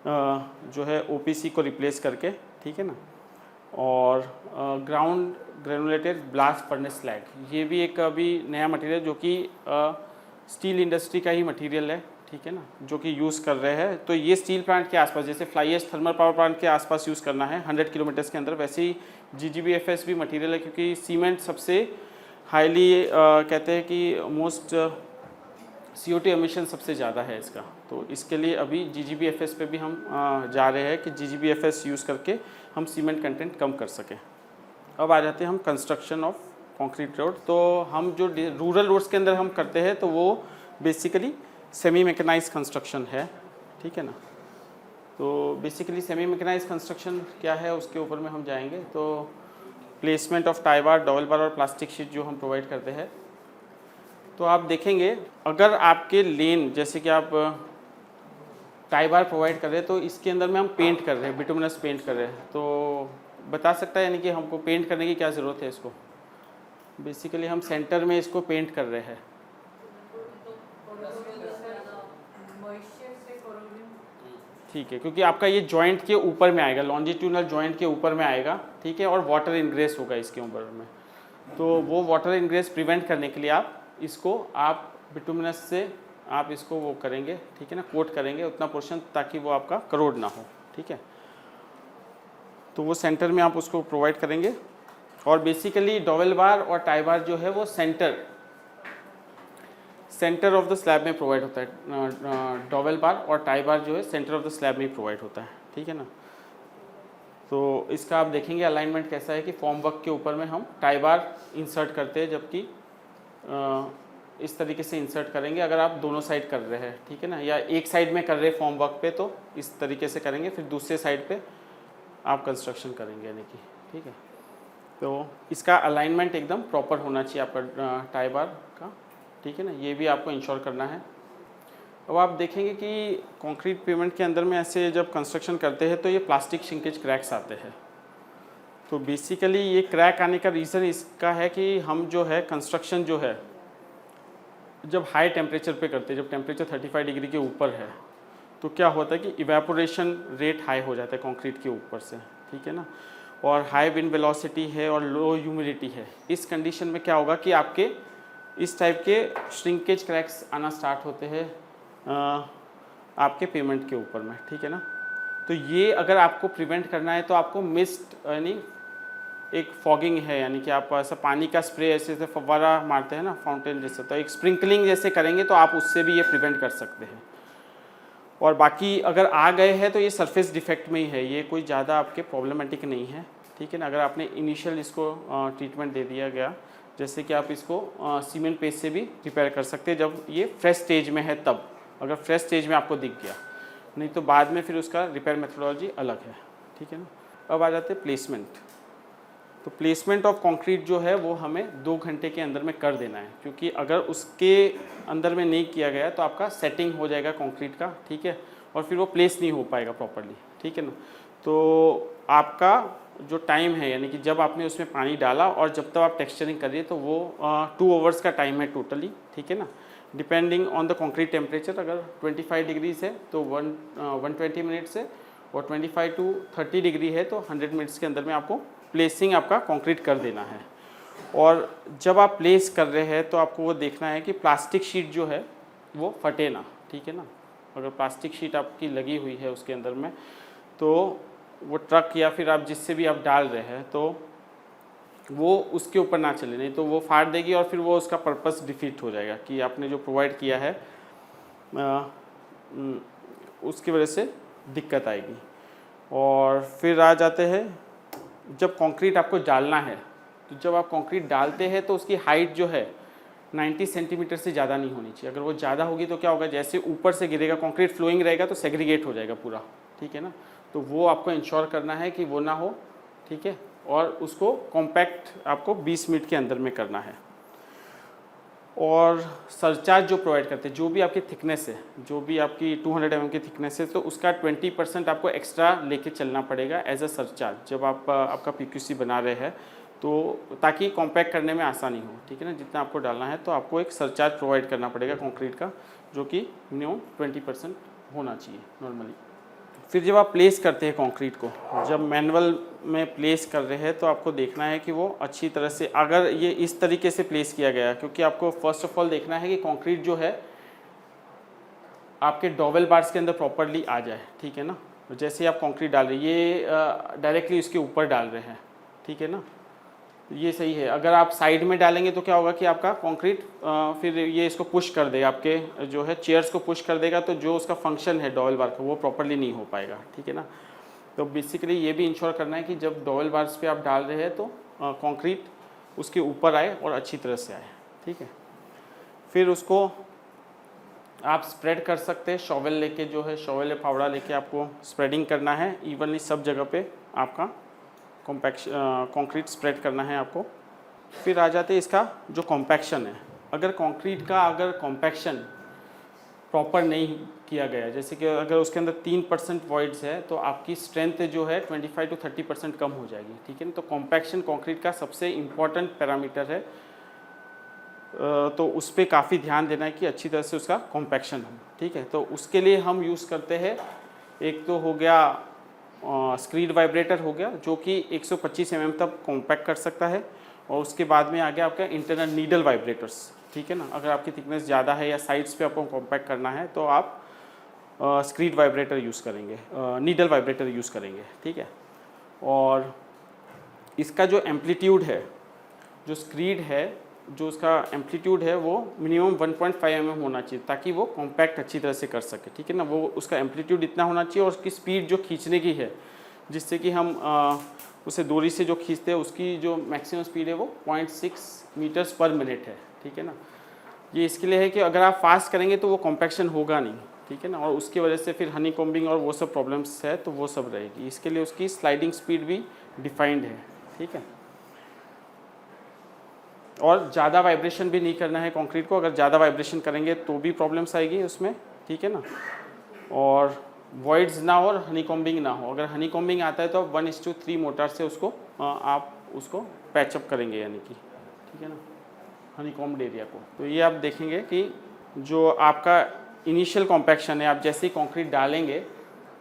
जो है ओपीसी को रिप्लेस करके, ठीक है ना। और ground granulated blast furnace slag, ये भी एक अभी नया मटेरियल जो कि स्टील इंडस्ट्री का ही मटेरियल है, ठीक है ना, जो कि यूज़ कर रहे हैं। तो ये स्टील प्लांट के आसपास, जैसे fly ash thermal power plant के आसपास यूज़ करना है 100 किलोमीटर्स के अंदर, वैसे ही GGBFS भी मटेरियल है, क्योंकि सीमेंट सबसे हाईली कहते हैं कि मोस्ट CO2 एमिशन सबसे ज़्यादा है इसका। तो इसके लिए अभी GGBFS पे भी हम जा रहे हैं कि GGBFS यूज़ करके हम सीमेंट कंटेंट कम कर सकें। अब आ जाते हैं हम कंस्ट्रक्शन ऑफ कंक्रीट रोड। तो हम जो रूरल रोड्स के अंदर हम करते हैं तो वो बेसिकली सेमी मैकेनाइज कंस्ट्रक्शन है, ठीक है ना। तो बेसिकली सेमी मैकेनाइज कंस्ट्रक्शन क्या है उसके ऊपर में हम जाएंगे। तो placement of tie bar, double bar और प्लास्टिक शीट जो हम प्रोवाइड करते हैं। तो आप देखेंगे अगर आपके लेन, जैसे कि आप टाई बार प्रोवाइड कर रहे हैं, तो इसके अंदर में हम पेंट कर रहे हैं, बिटुमिनस पेंट कर रहे हैं। तो बता सकता है यानी कि हमको पेंट करने की क्या ज़रूरत है इसको। बेसिकली हम सेंटर में इसको पेंट कर रहे हैं। ठीक है, क्योंकि आपका ये जॉइंट के ऊपर में आएगा, लॉन्जिट्यूडनल जॉइंट के ऊपर में आएगा, ठीक है। और वाटर इनग्रेस होगा इसके ऊपर में। तो वो वाटर इनग्रेस प्रिवेंट करने के लिए आप बिटुमिनस से आप इसको वो करेंगे, ठीक है ना, कोट करेंगे उतना पोर्शन, ताकि वो आपका करोड ना हो, ठीक है। तो वो सेंटर में आप उसको प्रोवाइड करेंगे। और बेसिकली डबल बार और टाई बार जो है वो सेंटर ऑफ द स्लैब में प्रोवाइड होता है। डबल बार और टाई बार जो है सेंटर ऑफ द स्लैब में प्रोवाइड होता है, ठीक है ना। तो इसका आप देखेंगे अलाइनमेंट कैसा है कि फॉर्म वर्क के ऊपर में हम टाई बार इंसर्ट करते हैं, जबकि इस तरीके से इंसर्ट करेंगे अगर आप दोनों साइड कर रहे हैं, ठीक है ना, या एक साइड में कर रहे हैं फॉर्म वर्क पे तो इस तरीके से करेंगे, फिर दूसरे साइड पे आप कंस्ट्रक्शन करेंगे, यानी कि, ठीक है। तो इसका अलाइनमेंट एकदम प्रॉपर होना चाहिए आपका टाई बार का, ठीक है ना, ये भी आपको इंश्योर करना है। अब आप देखेंगे कि कंक्रीट पेमेंट के अंदर में ऐसे जब कंस्ट्रक्शन करते हैं तो ये प्लास्टिक श्रिंकेज क्रैक्स आते हैं। तो बेसिकली ये क्रैक आने का रीज़न इसका है कि हम जो है कंस्ट्रक्शन जो है जब हाई टेम्परेचर पे करते हैं, जब टेम्परेचर 35 डिग्री के ऊपर है, तो क्या होता है कि इवेपोरेशन रेट हाई हो जाता है कंक्रीट के ऊपर से, ठीक है ना। और हाई विंड वेलोसिटी है और लो ह्यूमिडिटी है। इस कंडीशन में क्या होगा कि आपके इस टाइप के श्रिंकेज क्रैक्स आना स्टार्ट होते हैं आपके पेमेंट के ऊपर में, ठीक है ना। तो ये अगर आपको प्रिवेंट करना है तो आपको मिस्ट यानी एक फॉगिंग है, यानी कि आप ऐसा पानी का स्प्रे ऐसे फव्वारा मारते हैं ना, फाउंटेन जैसे, तो एक स्प्रिंकलिंग जैसे करेंगे तो आप उससे भी ये प्रिवेंट कर सकते हैं। और बाकी अगर आ गए हैं तो ये सरफेस डिफेक्ट में ही है, ये कोई ज़्यादा आपके प्रॉब्लमेटिक नहीं है, ठीक है ना। अगर आपने इनिशियल इसको ट्रीटमेंट दे दिया गया, जैसे कि आप इसको सीमेंट पेस्ट से भी रिपेयर कर सकते हैं जब ये फ्रेश स्टेज में है तब, अगर फ्रेश स्टेज में आपको दिख गया, नहीं तो बाद में फिर उसका रिपेयर मेथोडोलॉजी अलग है, ठीक है ना। अब आ जाते हैं प्लेसमेंट। तो प्लेसमेंट ऑफ कंक्रीट जो है वो हमें 2 घंटे के अंदर में कर देना है, क्योंकि अगर उसके अंदर में नहीं किया गया तो आपका सेटिंग हो जाएगा कंक्रीट का, ठीक है, और फिर वो प्लेस नहीं हो पाएगा प्रॉपरली, ठीक है ना। तो आपका जो टाइम है, यानी कि जब आपने उसमें पानी डाला और जब तक आप टेक्सचरिंग करिए, तो वो 2 आवर्स का टाइम है टोटली, ठीक है ना, depending on the concrete temperature. अगर 25 डिग्रीज है तो 120 मिनट्स है, और 25 to 30 डिग्री है तो 100 मिनट्स के अंदर में आपको प्लेसिंग आपका कंक्रीट कर देना है। और जब आप प्लेस कर रहे हैं तो आपको वो देखना है कि प्लास्टिक शीट जो है वो फटे ना, ठीक है ना। अगर प्लास्टिक शीट आपकी लगी हुई है उसके अंदर में, तो वो ट्रक या फिर आप जिससे भी आप डाल रहे हैं तो वो उसके ऊपर ना चले, नहीं तो वो फाड़ देगी और फिर वो उसका पर्पस डिफीट हो जाएगा कि आपने जो प्रोवाइड किया है उसकी वजह से दिक्कत आएगी। और फिर आ जाते हैं जब कंक्रीट आपको डालना है, तो जब आप कंक्रीट डालते हैं तो उसकी हाइट जो है 90 सेंटीमीटर से ज़्यादा नहीं होनी चाहिए। अगर वो ज़्यादा होगी तो क्या होगा, जैसे ऊपर से गिरेगा कंक्रीट फ्लोइंग रहेगा तो सेग्रीगेट हो जाएगा पूरा, ठीक है ना। तो वो आपको इंश्योर करना है कि वो ना हो, ठीक है। और उसको कॉम्पैक्ट आपको 20 मिनट के अंदर में करना है। और सरचार्ज जो प्रोवाइड करते हैं, जो भी आपकी थिकनेस है, जो भी आपकी 200 mm की थिकनेस है, तो उसका 20% आपको एक्स्ट्रा लेके चलना पड़ेगा एज अ सरचार्ज जब आप आपका PQC बना रहे हैं, तो ताकि कॉम्पैक्ट करने में आसानी हो, ठीक है ना। जितना आपको डालना है तो आपको एक सरचार्ज प्रोवाइड करना पड़ेगा कंक्रीट का, जो कि मिनिमम 20% होना चाहिए नॉर्मली। फिर जब आप प्लेस करते हैं कंक्रीट को, जब मैनुअल में प्लेस कर रहे हैं तो आपको देखना है कि वो अच्छी तरह से, अगर ये इस तरीके से प्लेस किया गया, क्योंकि आपको फर्स्ट ऑफ ऑल देखना है कि कंक्रीट जो है आपके डॉवेल बार्स के अंदर प्रॉपरली आ जाए, ठीक है ना। जैसे आप कंक्रीट डाल रहे हैं, ये डायरेक्टली इसके ऊपर डाल रहे हैं, ठीक है ना, ये सही है। अगर आप साइड में डालेंगे तो क्या होगा कि आपका कंक्रीट फिर ये इसको पुश कर देगा, आपके जो है चेयर्स को पुश कर देगा, तो जो उसका फंक्शन है डॉवेल बार का वो प्रॉपरली नहीं हो पाएगा, ठीक है ना। तो बेसिकली ये भी इंश्योर करना है कि जब डॉवेल बार्स पे आप डाल रहे हैं तो कंक्रीट उसके ऊपर आए और अच्छी तरह से आए, ठीक है। फिर उसको आप स्प्रेड कर सकते हैं, शॉवेल लेके, जो है शॉवेल या फावड़ा लेके आपको स्प्रेडिंग करना है इवनली सब जगह पे आपका कंक्रीट स्प्रेड करना है आपको। फिर आ जाते हैं इसका जो कॉम्पैक्शन है। अगर कंक्रीट का अगर कॉम्पैक्शन प्रॉपर नहीं किया गया, जैसे कि अगर उसके अंदर 3% वॉइड्स है तो आपकी स्ट्रेंथ जो है 25 to 30% कम हो जाएगी, ठीक है ना। तो कॉम्पैक्शन कंक्रीट का सबसे इम्पॉर्टेंट पैरामीटर है, तो उस पर काफ़ी ध्यान देना है कि अच्छी तरह से उसका कॉम्पैक्शन हो, ठीक है। तो उसके लिए हम यूज़ करते हैं, एक तो हो गया स्क्रीड वाइब्रेटर हो गया, जो कि 125 mm तक कॉम्पैक्ट कर सकता है। और उसके बाद में आ गया आपका इंटरनल नीडल वाइब्रेटर्स, ठीक है ना। अगर आपकी थिकनेस ज़्यादा है या साइड्स पे आपको कॉम्पैक्ट करना है तो आप स्क्रीड वाइब्रेटर यूज़ करेंगे, नीडल वाइब्रेटर यूज़ करेंगे, ठीक है। और इसका जो एम्पलीट्यूड है, जो स्क्रीड है, जो उसका एम्पलीट्यूड है वो मिनिमम 1.5 mm होना चाहिए, ताकि वो कॉम्पैक्ट अच्छी तरह से कर सके, ठीक है ना। वो उसका एम्पलीट्यूड इतना होना चाहिए और उसकी स्पीड जो खींचने की है, जिससे कि हम उसे डोरी से जो खींचते हैं उसकी जो मैक्सिमम स्पीड है वो 0.6 मीटर्स पर मिनट है, ठीक है ना। ये इसके लिए है कि अगर आप फास्ट करेंगे तो वो कॉम्पैक्शन होगा नहीं, ठीक है ना। और उसकी वजह से फिर हनी कॉम्बिंग और वो सब प्रॉब्लम्स है तो वो सब रहेगी। इसके लिए उसकी स्लाइडिंग स्पीड भी डिफाइंड है, ठीक है। और ज़्यादा वाइब्रेशन भी नहीं करना है कंक्रीट को, अगर ज़्यादा वाइब्रेशन करेंगे तो भी प्रॉब्लम्स आएगी उसमें, ठीक है ना। और वॉइड्स ना हो और हनी कॉम्बिंग ना हो। अगर हनी कॉम्बिंग आता है तो आप 1:3 मोटार से उसको आप उसको पैचअप करेंगे, यानी कि, ठीक है ना, हनी कॉम्ब्ड एरिया को। तो ये आप देखेंगे कि जो आपका इनिशियल कॉम्पैक्शन है, आप जैसे ही कंक्रीट डालेंगे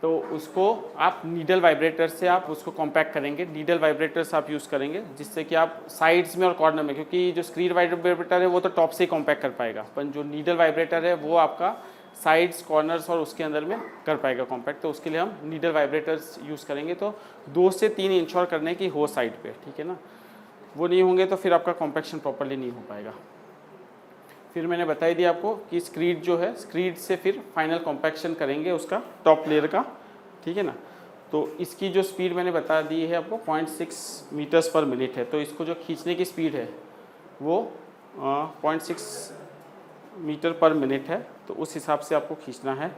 तो उसको आप नीडल वाइब्रेटर से आप उसको कॉम्पैक्ट करेंगे। नीडल वाइब्रेटर्स आप यूज़ करेंगे जिससे कि आप साइड्स में और कॉर्नर में, क्योंकि जो स्क्रीड वाइब्रेटर है वो तो टॉप से ही कॉम्पैक्ट कर पाएगा, पर जो नीडल वाइब्रेटर है वो आपका साइड्स, कॉर्नर्स और उसके अंदर में कर पाएगा कॉम्पैक्ट। तो उसके लिए हम नीडल वाइब्रेटर्स यूज़ करेंगे। तो 2 से 3 इंश्योर करने की हो साइड पे, ठीक है ना। वो नहीं होंगे तो फिर आपका कॉम्पैक्शन प्रॉपरली नहीं हो पाएगा। फिर मैंने बताई दिया आपको कि स्क्रीड जो है, स्क्रीड से फिर फाइनल कॉम्पैक्शन करेंगे उसका टॉप लेयर का, ठीक है ना। तो इसकी जो स्पीड मैंने बता दी है आपको 0.6 मीटर्स पर मिनट है। तो इसको जो खींचने की स्पीड है वो 0.6 मीटर पर मिनट है, तो उस हिसाब से आपको खींचना है,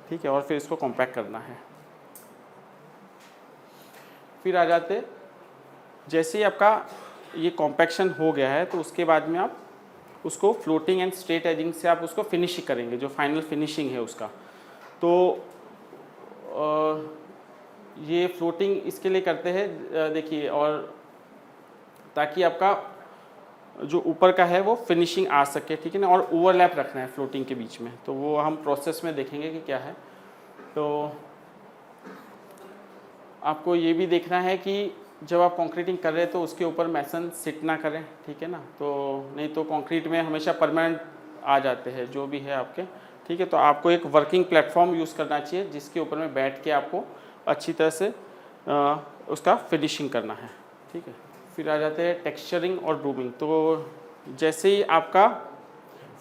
ठीक है। और फिर इसको कॉम्पैक्ट करना है। फिर आ जाते, जैसे ही आपका ये कॉम्पैक्शन हो गया है तो उसके बाद में आप उसको फ्लोटिंग एंड स्ट्रेट एजिंग से आप उसको फिनिशिंग करेंगे, जो फाइनल फिनिशिंग है उसका। तो ये फ्लोटिंग इसके लिए करते हैं, देखिए, और ताकि आपका जो ऊपर का है वो फिनिशिंग आ सके, ठीक है ना। और ओवरलैप रखना है फ्लोटिंग के बीच में, तो वो हम प्रोसेस में देखेंगे कि क्या है। तो आपको ये भी देखना है कि जब आप कंक्रीटिंग कर रहे हैं तो उसके ऊपर मैसन सिट ना करें, ठीक है ना। तो नहीं तो कंक्रीट में हमेशा परमानेंट आ जाते हैं जो भी है आपके, ठीक है। तो आपको एक वर्किंग प्लेटफॉर्म यूज़ करना चाहिए जिसके ऊपर में बैठ के आपको अच्छी तरह से उसका फिनिशिंग करना है, ठीक है। फिर आ जाते हैं टेक्सचरिंग और ब्रूमिंग। तो जैसे ही आपका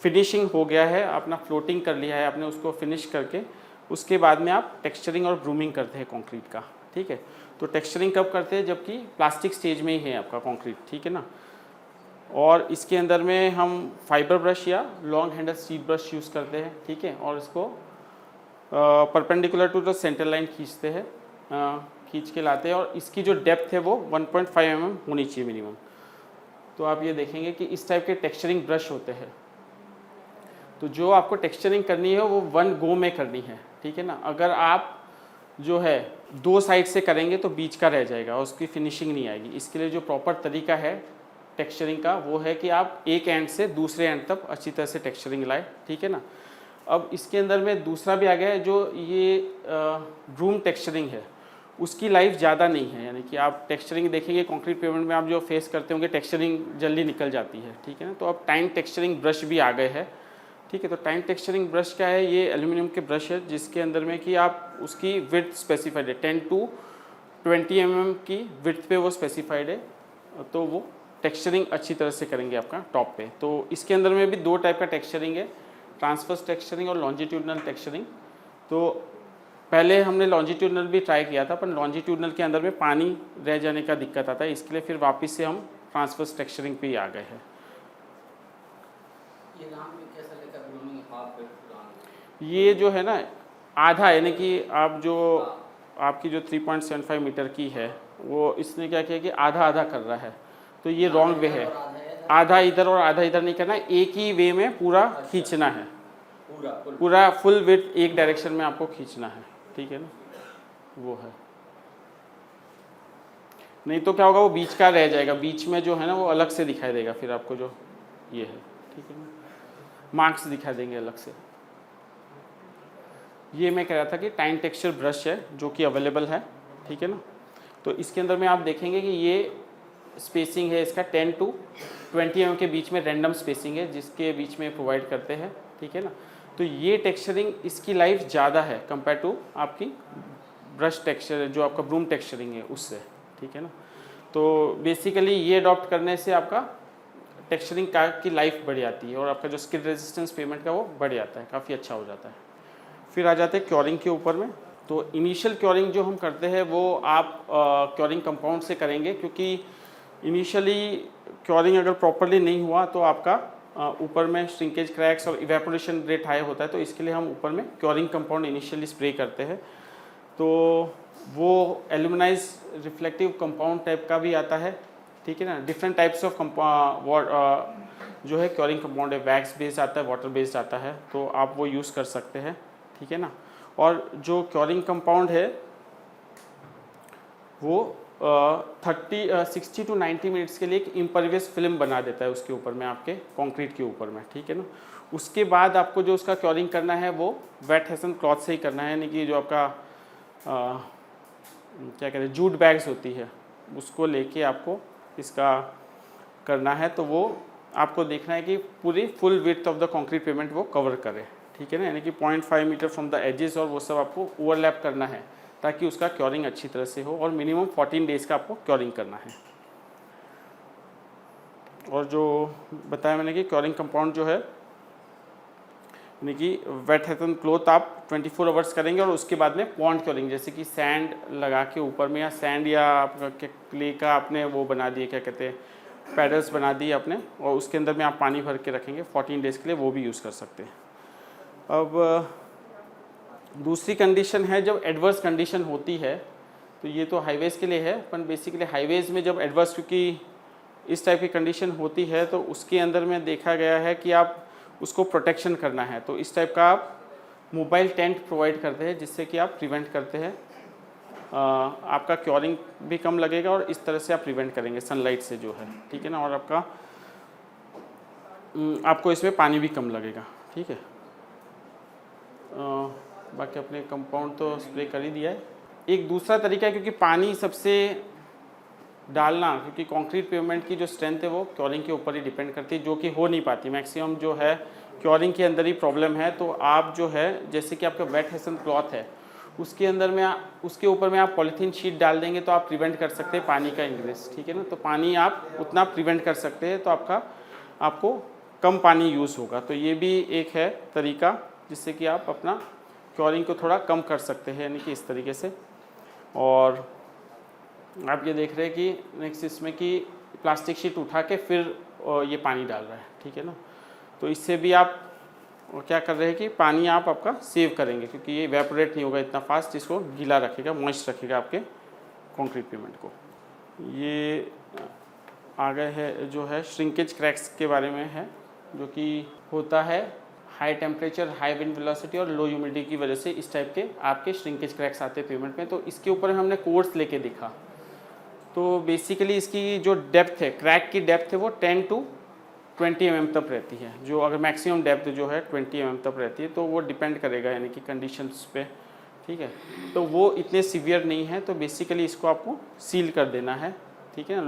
फिनिशिंग हो गया है, अपना फ्लोटिंग कर लिया है आपने, उसको फिनिश करके उसके बाद में आप टेक्सचरिंग और ब्रूमिंग करते हैं कंक्रीट का, ठीक है। तो टेक्सचरिंग कब करते हैं, जबकि प्लास्टिक स्टेज में ही है आपका कंक्रीट, ठीक है ना। और इसके अंदर में हम फाइबर ब्रश या long handle steel brush use करते हैं, ठीक है। और इसको perpendicular to the centre line खींचते हैं, खींच के लाते हैं। और इसकी जो डेप्थ है वो 1.5 mm होनी चाहिए मिनिमम। तो आप ये देखेंगे कि इस टाइप के टेक्सचरिंग ब्रश होते हैं। तो जो आपको टेक्सचरिंग करनी है वो 1 गो में करनी है, ठीक है ना। अगर आप जो है 2 साइड से करेंगे तो बीच का रह जाएगा और उसकी फिनिशिंग नहीं आएगी। इसके लिए जो प्रॉपर तरीका है टेक्सचरिंग का वो है कि आप एक एंड से दूसरे एंड तक अच्छी तरह से टेक्सचरिंग लाए, ठीक है ना। अब इसके अंदर में दूसरा भी आ गया है, जो ये ब्रूम टेक्सचरिंग है उसकी लाइफ ज़्यादा नहीं है। यानी कि आप टेक्सचरिंग देखेंगे कंक्रीट पेमेंट में आप जो फेस करते होंगे, टेक्सचरिंग जल्दी निकल जाती है, ठीक है ना। तो अब टाइम टेक्सचरिंग ब्रश भी आ गए हैं, ठीक है। तो टाइम टेक्सचरिंग ब्रश क्या है, ये एल्यूमिनियम के ब्रश है जिसके अंदर में कि आप उसकी विड्थ स्पेसिफाइड है, 10 to 20 mm की विड्थ पे वो स्पेसिफाइड है। तो वो टेक्सचरिंग अच्छी तरह से करेंगे आपका टॉप पे। तो इसके अंदर में भी 2 टाइप का टेक्सचरिंग है, ट्रांसवर्स टेक्सचरिंग और लॉन्जिट्यूडनल टेक्सचरिंग। तो पहले हमने लॉन्जिट्यूडनल भी ट्राई किया था, पर लॉन्जिट्यूडनल के अंदर में पानी रह जाने का दिक्कत आता है, इसके लिए फिर वापस से हम ट्रांसवर्स टेक्सचरिंग पे ही आ गए हैं। ये नाम भी कैसा लेकर ब्लूमिंग हाफ वेट, ये जो है ना आधा, यानी कि आप जो आपकी जो 3.75 मीटर की है वो इसने क्या किया कि आधा आधा कर रहा है। तो ये रॉन्ग वे है, आधा इधर और आधा इधर नहीं करना है, एक ही वे में पूरा खींचना है, पूरा फुल वेट एक डायरेक्शन में आपको खींचना है, ठीक है ना। वो है, नहीं तो क्या होगा वो बीच का रह जाएगा, बीच में जो है ना वो अलग से दिखाई देगा फिर आपको, जो ये है, ठीक है ना, मार्क्स दिखा देंगे अलग से। ये मैं कह रहा था कि टाइम टेक्सचर ब्रश है जो कि अवेलेबल है, ठीक है ना। तो इसके अंदर में आप देखेंगे कि ये स्पेसिंग है इसका 10 to 20 mm के बीच में रैंडम स्पेसिंग है जिसके बीच में प्रोवाइड करते हैं, ठीक है ना। तो ये टेक्सचरिंग इसकी लाइफ ज़्यादा है कंपेयर टू आपकी ब्रश टेक्सचर जो आपका ब्रूम टेक्सचरिंग है उससे, ठीक है ना। तो बेसिकली ये अडॉप्ट करने से आपका टेक्सचरिंग की लाइफ बढ़ जाती है और आपका जो स्किड रेजिस्टेंस पेमेंट का वो बढ़ जाता है, काफ़ी अच्छा हो जाता है। फिर आ जाते हैं क्योरिंग के ऊपर में। तो इनिशियल क्योरिंग जो हम करते हैं वो आप क्योरिंग कंपाउंड से करेंगे, क्योंकि इनिशियली क्योरिंग अगर प्रॉपरली नहीं हुआ तो आपका ऊपर में श्रिंकेज क्रैक्स और इवेपोरेशन रेट हाई होता है। तो इसके लिए हम ऊपर में क्योरिंग कंपाउंड इनिशियली स्प्रे करते हैं। तो वो एल्यूमिनाइज रिफ्लेक्टिव कंपाउंड टाइप का भी आता है, ठीक है ना। डिफरेंट टाइप्स ऑफ जो है क्योरिंग कंपाउंड है, वैक्स बेस्ड आता है, वाटर बेस्ड आता है, तो आप वो यूज़ कर सकते हैं, ठीक है ना। और जो क्योरिंग कंपाउंड है वो 60 to 90 मिनट्स के लिए एक इम्परवियस फिल्म बना देता है उसके ऊपर में, आपके कंक्रीट के ऊपर में, ठीक है ना। उसके बाद आपको जो उसका क्योरिंग करना है वो वेट हेसन क्लॉथ से ही करना है, यानी कि जो आपका क्या कहते हैं जूट बैग्स होती है उसको लेके आपको इसका करना है। तो वो आपको देखना है कि पूरी full width of the concrete payment वो कवर करे, ठीक है ना, यानी कि 0.5 मीटर फ्रॉम द एजेस और वो सब आपको ओवरलैप करना है ताकि उसका क्योरिंग अच्छी तरह से हो। और मिनिमम 14 डेज़ का आपको क्योरिंग करना है। और जो बताया मैंने कि क्योरिंग कंपाउंड जो है यानी कि वेट हेसन क्लॉथ आप 24 आवर्स करेंगे और उसके बाद में पॉन्ड क्योरिंग, जैसे कि सैंड लगा के ऊपर में, या सैंड या आपका क्ले का आपने वो बना दिए, क्या कहते हैं पैडल्स बना दिए आपने, और उसके अंदर में आप पानी भर के रखेंगे 14 डेज़ के लिए, वो भी यूज़ कर सकते हैं। अब दूसरी कंडीशन है जब एडवर्स कंडीशन होती है, तो ये तो हाईवेज़ के लिए है, पर बेसिकली हाईवेज़ में जब एडवर्स क्योंकि इस टाइप की कंडीशन होती है तो उसके अंदर में देखा गया है कि आप उसको प्रोटेक्शन करना है। तो इस टाइप का आप मोबाइल टेंट प्रोवाइड करते हैं जिससे कि आप प्रिवेंट करते हैं, आपका क्योरिंग भी कम लगेगा और इस तरह से आप प्रिवेंट करेंगे सनलाइट से जो है, ठीक है ना। और आपको इसमें पानी भी कम लगेगा, ठीक है। बाकी अपने कंपाउंड तो स्प्रे कर ही दिया है। एक दूसरा तरीका है, क्योंकि पानी सबसे डालना, क्योंकि कंक्रीट पेवमेंट की जो स्ट्रेंथ है वो क्योरिंग के ऊपर ही डिपेंड करती है, जो कि हो नहीं पाती मैक्सिमम जो है क्योरिंग के अंदर ही प्रॉब्लम है। तो आप जो है जैसे कि आपका वेट हेसन क्लॉथ है उसके अंदर में उसके ऊपर में आप पॉलीथीन शीट डाल देंगे तो आप प्रिवेंट कर सकते हैं पानी का इंग्रेस, ठीक है ना। तो पानी आप उतना प्रिवेंट कर सकते हैं तो आपको कम पानी यूज़ होगा। तो ये भी एक है तरीका जिससे कि आप अपना क्योरिंग को थोड़ा कम कर सकते हैं, यानी कि इस तरीके से। और आप ये देख रहे हैं कि नेक्स्ट इसमें कि प्लास्टिक शीट उठा के फिर ये पानी डाल रहा है, ठीक है ना। तो इससे भी आप क्या कर रहे हैं कि पानी आपका सेव करेंगे, क्योंकि ये इवेपोरेट नहीं होगा इतना फास्ट, इसको गीला रखेगा, मॉइस्ट रखेगा आपके कंक्रीट पेमेंट को। ये आगे है जो है श्रिंकेज क्रैक्स के बारे में है, जो कि होता है high temperature, high wind velocity और लो ह्यूमिडिटी की वजह से इस टाइप के आपके श्रिंकेज क्रैक्स आते हैं पेमेंट में। तो इसके ऊपर हमने कोर्स लेके देखा। तो बेसिकली इसकी जो डेप्थ है, क्रैक की डेप्थ है वो 10 to 20 mm तक रहती है। जो अगर मैक्सिमम डेप्थ जो है 20 mm तक रहती है, तो वो डिपेंड करेगा यानी कि कंडीशंस पे, ठीक है। तो वो इतने सीवियर नहीं है, तो बेसिकली इसको आपको सील कर देना है, ठीक है।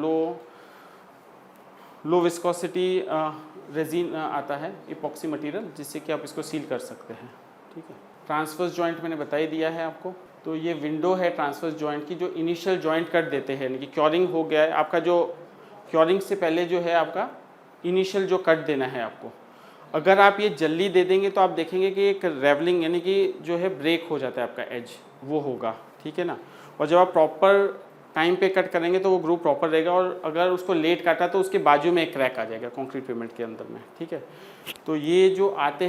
लो विस्कोसिटी रेजिन आता है इपॉक्सी मटेरियल, जिससे कि आप इसको सील कर सकते हैं, ठीक है। ट्रांसवर्स जॉइंट मैंने बता ही दिया है आपको। तो ये विंडो है ट्रांसवर्स जॉइंट की, जो इनिशियल जॉइंट कट देते हैं, यानी कि क्योरिंग हो गया है आपका, जो क्योरिंग से पहले जो है आपका इनिशियल जो कट देना है आपको। अगर आप ये जल्दी दे देंगे तो आप देखेंगे कि एक रेवलिंग यानी कि जो है ब्रेक हो जाता है आपका एज, वो होगा, ठीक है ना। और जब आप प्रॉपर टाइम पे कट करेंगे तो वो ग्रूव प्रॉपर रहेगा। और अगर उसको लेट काटा तो उसके बाजू में एक क्रैक आ जाएगा कंक्रीट पेमेंट के अंदर में, ठीक है। तो ये जो आते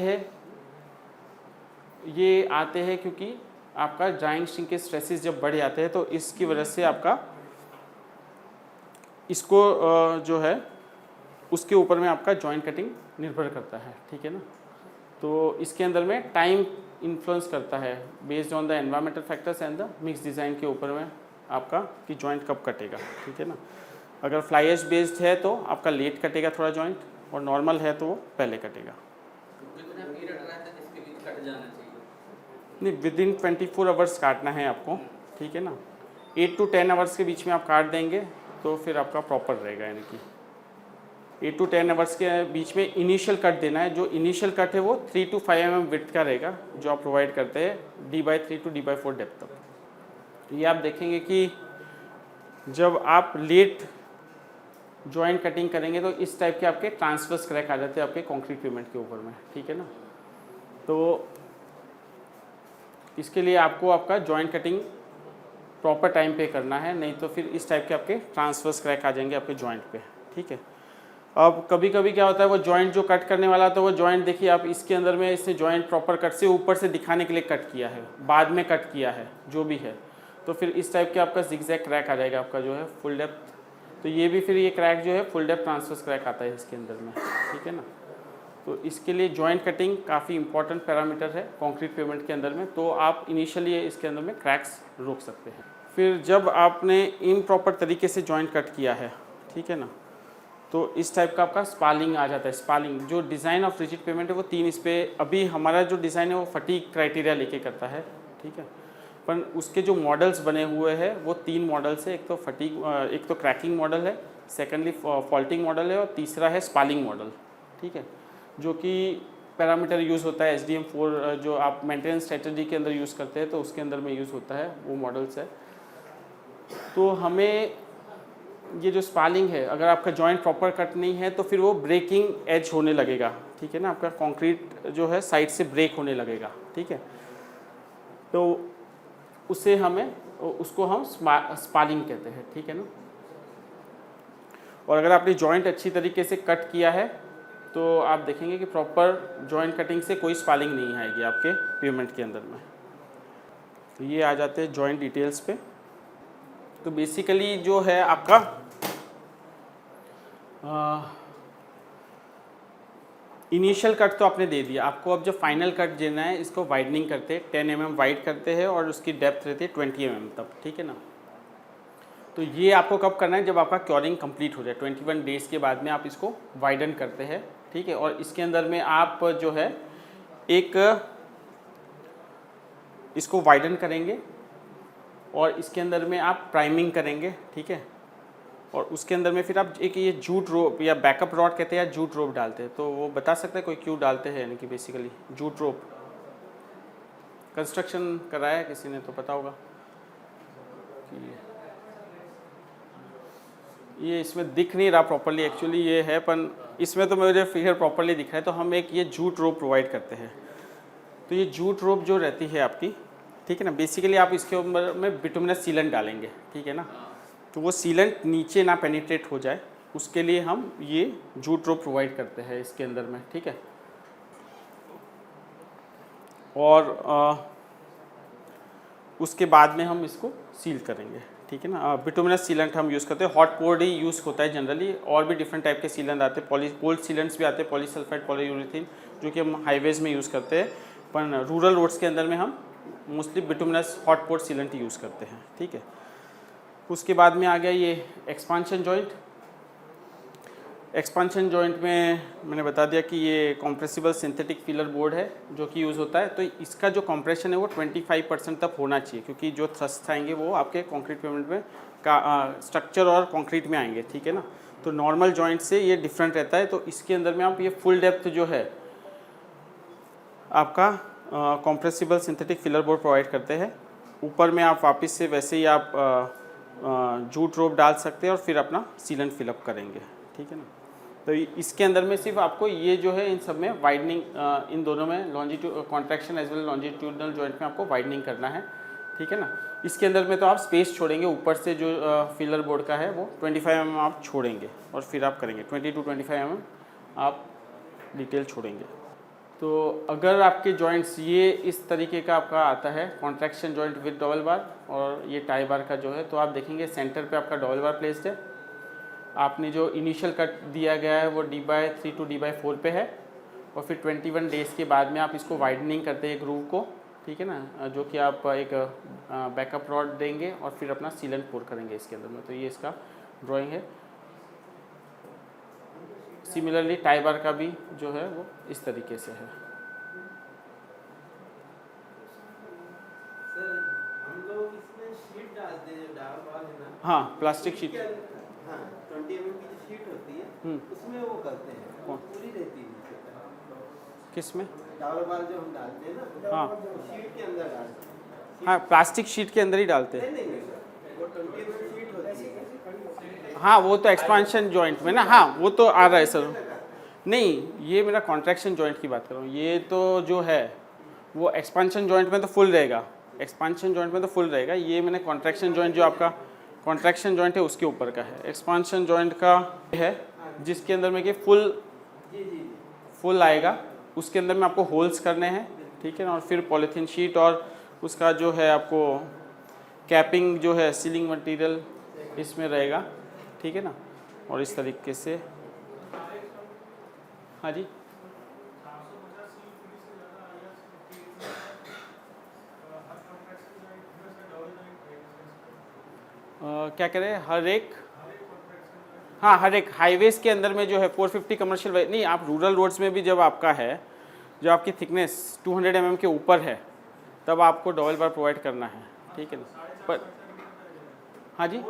हैं क्योंकि आपका ड्राइंग श्रिंकेज स्ट्रेसेस जब बढ़ जाते हैं, तो इसकी वजह से आपका इसको जो है उसके ऊपर में आपका जॉइंट कटिंग निर्भर करता है, ठीक है ना। तो इसके अंदर में टाइम इन्फ्लुएंस करता है based on the environmental factors and the mix design के ऊपर में आपका कि जॉइंट कब कटेगा, ठीक है ना। अगर फ्लाई ऐश बेस्ड है तो आपका लेट कटेगा थोड़ा जॉइंट, और नॉर्मल है तो वो पहले कटेगा। कितना पीरियड रहता है जिसके बीच कट जाना चाहिए? नहीं, विदिन 24 आवर्स काटना है आपको, ठीक है ना। 8 to 10 आवर्स के बीच में आप काट देंगे तो फिर आपका प्रॉपर रहेगा, यानी कि 8 to 10 आवर्स के बीच में इनिशियल कट देना है। जो इनिशियल कट है वो 3 to 5 mm विड्थ का रहेगा, जो आप प्रोवाइड करते हैं D/3 to D/4 डेप्थ तक। ये आप देखेंगे कि जब आप लेट जॉइंट कटिंग करेंगे तो इस टाइप के आपके ट्रांसवर्स क्रैक आ जाते हैं आपके कंक्रीट पेमेंट के ऊपर में, ठीक है ना। तो इसके लिए आपको आपका जॉइंट कटिंग प्रॉपर टाइम पे करना है, नहीं तो फिर इस टाइप के आपके ट्रांसवर्स क्रैक आ जाएंगे आपके जॉइंट पे, ठीक है। अब कभी कभी क्या होता है, वो जॉइंट जो कट करने वाला, तो वो जॉइंट देखिए आप इसके अंदर में इसने जॉइंट प्रॉपर कट से ऊपर से दिखाने के लिए कट किया है, बाद में कट किया है जो भी है, तो फिर इस टाइप के आपका जिगजैग क्रैक आ जाएगा आपका जो है फुल डेप्थ। तो ये भी फिर ये क्रैक जो है फुल डेप्थ ट्रांसवर्स क्रैक आता है इसके अंदर में, ठीक है ना। तो इसके लिए जॉइंट कटिंग काफ़ी इंपॉर्टेंट पैरामीटर है कंक्रीट पेमेंट के अंदर में। तो आप इनिशियली इसके अंदर में क्रैक्स रोक सकते हैं। फिर जब आपने इम्प्रॉपर तरीके से जॉइंट कट किया है, ठीक है ना, तो इस टाइप का आपका स्पालिंग आ जाता है। स्पालिंग जो डिज़ाइन ऑफ रिजिड पेमेंट है वो 3 इस पर, अभी हमारा जो डिज़ाइन है वो फटीग क्राइटेरिया लेके करता है, ठीक है। पर उसके जो मॉडल्स बने हुए हैं वो 3 मॉडल्स है। एक तो फटीग, एक तो क्रैकिंग मॉडल है, सेकेंडली फॉल्टिंग मॉडल है, और तीसरा है स्पालिंग मॉडल, ठीक है। जो कि पैरामीटर यूज़ होता है SDM 4, जो आप मेंटेनेंस स्ट्रेटजी के अंदर यूज़ करते हैं, तो उसके अंदर में यूज़ होता है वो मॉडल्स है। तो हमें ये जो स्पालिंग है, अगर आपका जॉइंट प्रॉपर कट नहीं है तो फिर वो ब्रेकिंग एज होने लगेगा, ठीक है ना। आपका कंक्रीट जो है साइड से ब्रेक होने लगेगा, ठीक है। तो उसको हम स्पालिंग कहते हैं, ठीक है ना। और अगर आपने जॉइंट अच्छी तरीके से कट किया है तो आप देखेंगे कि प्रॉपर जॉइंट कटिंग से कोई स्पालिंग नहीं आएगी आपके पेमेंट के अंदर में। तो ये आ जाते हैं जॉइंट डिटेल्स पे। तो बेसिकली जो है आपका इनिशियल कट तो आपने दे दिया, आपको अब जो फाइनल कट देना है इसको वाइडनिंग करते हैं, 10 mm वाइड करते हैं, और उसकी डेप्थ रहती है 20 mm तक, ठीक है ना। तो ये आपको कब करना है, जब आपका क्योरिंग कंप्लीट हो जाए 21 डेज़ के बाद में आप इसको वाइडन करते हैं, ठीक है। और इसके अंदर में आप जो है एक इसको वाइडन करेंगे, और इसके अंदर में आप प्राइमिंग करेंगे, ठीक है। और उसके अंदर में फिर आप एक ये जूट रोप या बैकअप रॉड कहते हैं या जूट रोप डालते हैं। तो वो बता सकते हैं कोई क्यों डालते हैं, यानी कि बेसिकली जूट रोप कंस्ट्रक्शन कराया है किसी ने तो पता होगा कि ये इसमें दिख नहीं रहा प्रॉपरली, एक्चुअली ये है, पर इसमें तो मुझे फिगर प्रॉपरली दिख रहा है। तो हम एक ये जूट रोप प्रोवाइड करते हैं। तो ये जूट रोप जो रहती है आपकी, ठीक है ना, बेसिकली आप इसके ऊपर में बिटुमिनस सीलेंट डालेंगे, ठीक है ना, तो वो सीलेंट नीचे ना पेनिट्रेट हो जाए, उसके लिए हम ये जूट रोप प्रोवाइड करते हैं इसके अंदर में, ठीक है। और उसके बाद में हम इसको सील करेंगे, ठीक है ना। बिटुमिनस सीलेंट हम यूज़ करते हैं, हॉट पोर्ड ही यूज़ होता है जनरली, और भी डिफरेंट टाइप के सीलेंट आते हैं, कोल्ड सीलेंट्स भी आते हैं, पॉलीसल्फाइड, पॉलीयूरेथीन, जो कि हम हाईवेज में यूज़ करते हैं, पर रूरल रोड्स के अंदर में हम mostly bituminous hot poured sealant use करते हैं, ठीक है। उसके बाद में आ गया ये एक्सपांशन जॉइंट। एक्सपांशन जॉइंट में मैंने बता दिया कि ये कॉम्प्रेसिबल सिंथेटिक फिलर बोर्ड है जो कि यूज़ होता है। तो इसका जो कंप्रेशन है वो 25% तक होना चाहिए, क्योंकि जो थ्रस्ट आएंगे वो आपके कंक्रीट पेमेंट में का स्ट्रक्चर और कंक्रीट में आएंगे, ठीक है ना। तो नॉर्मल जॉइंट से ये डिफरेंट रहता है। तो इसके अंदर में आप ये फुल डेप्थ जो है आपका compressible synthetic filler board provide करते हैं। ऊपर में आप वापस से वैसे ही आप जूट रोप डाल सकते हैं और फिर अपना सीलेंट फिलअप करेंगे, ठीक है ना। तो इसके अंदर में सिर्फ आपको ये जो है इन सब में वाइडनिंग, इन दोनों में longitude contraction as well longitudinal joint में आपको वाइडनिंग करना है, ठीक है ना। इसके अंदर में तो आप स्पेस छोड़ेंगे, ऊपर से जो फिलर बोर्ड का है वो 25 mm आप छोड़ेंगे और फिर आप करेंगे 20 to 25 mm आप डिटेल छोड़ेंगे। तो अगर आपके जॉइंट्स ये इस तरीके का आपका आता है contraction joint with double bar और ये टाई बार का जो है, तो आप देखेंगे सेंटर पे आपका डबल बार प्लेस्ड है। आपने जो इनिशियल कट दिया गया है वो D/3 to D/4 पे है, और फिर 21 डेज़ के बाद में आप इसको वाइडनिंग करते हैं ग्रूव को, ठीक है ना, जो कि आप एक बैकअप रॉड देंगे और फिर अपना सीलेंट पोर करेंगे इसके अंदर में। तो ये इसका ड्राइंग है। सिमिलरली टाई बार का भी जो है वो इस तरीके से है। सर हम लोग इसमें शीट डालते हैं, डाल वाल है ना, हाँ प्लास्टिक शीट, हाँ 20 mm की जो शीट होती है उसमें वो करते हैं, वो पूरी रहती है किस में? डाल वाल जो हम डालते हैं ना, हाँ शीट के अंदर डालते हैं। हाँ प्लास्टिक शीट के अंदर ही डालते हैं। नहीं सर, वो 20 mm शीट होती है। हाँ वो तो एक्सपांशन जॉइंट में ना, हाँ वो तो आ रहा है सर। नहीं ये मेरा कॉन्ट्रैक्शन जॉइंट की बात कर रहा हूँ। ये तो जो है वो एक्सपांशन जॉइंट में तो फुल रहेगा, एक्सपांशन जॉइंट में तो फुल रहेगा। ये मैंने कॉन्ट्रैक्शन जॉइंट जो आपका कॉन्ट्रैक्शन जॉइंट है उसके ऊपर का है। एक्सपांशन जॉइंट का है जिसके अंदर में कि फुल आएगा, उसके अंदर में आपको होल्स करने हैं, ठीक है ना, और फिर पॉलीथीन शीट और उसका जो है आपको कैपिंग जो है सीलिंग मटेरियल इसमें रहेगा, ठीक है ना। और इस तरीके से हाँ जी क्या कह रहे हैं, हर एक, हाँ हर एक हाईवेज के अंदर में जो है 450 कमर्शियल नहीं, आप रूरल रोड्स में भी जब आपका है, जो आपकी थिकनेस 200 mm के ऊपर है तब आपको डबल बार प्रोवाइड करना है, ठीक है ना। पर हाँ जी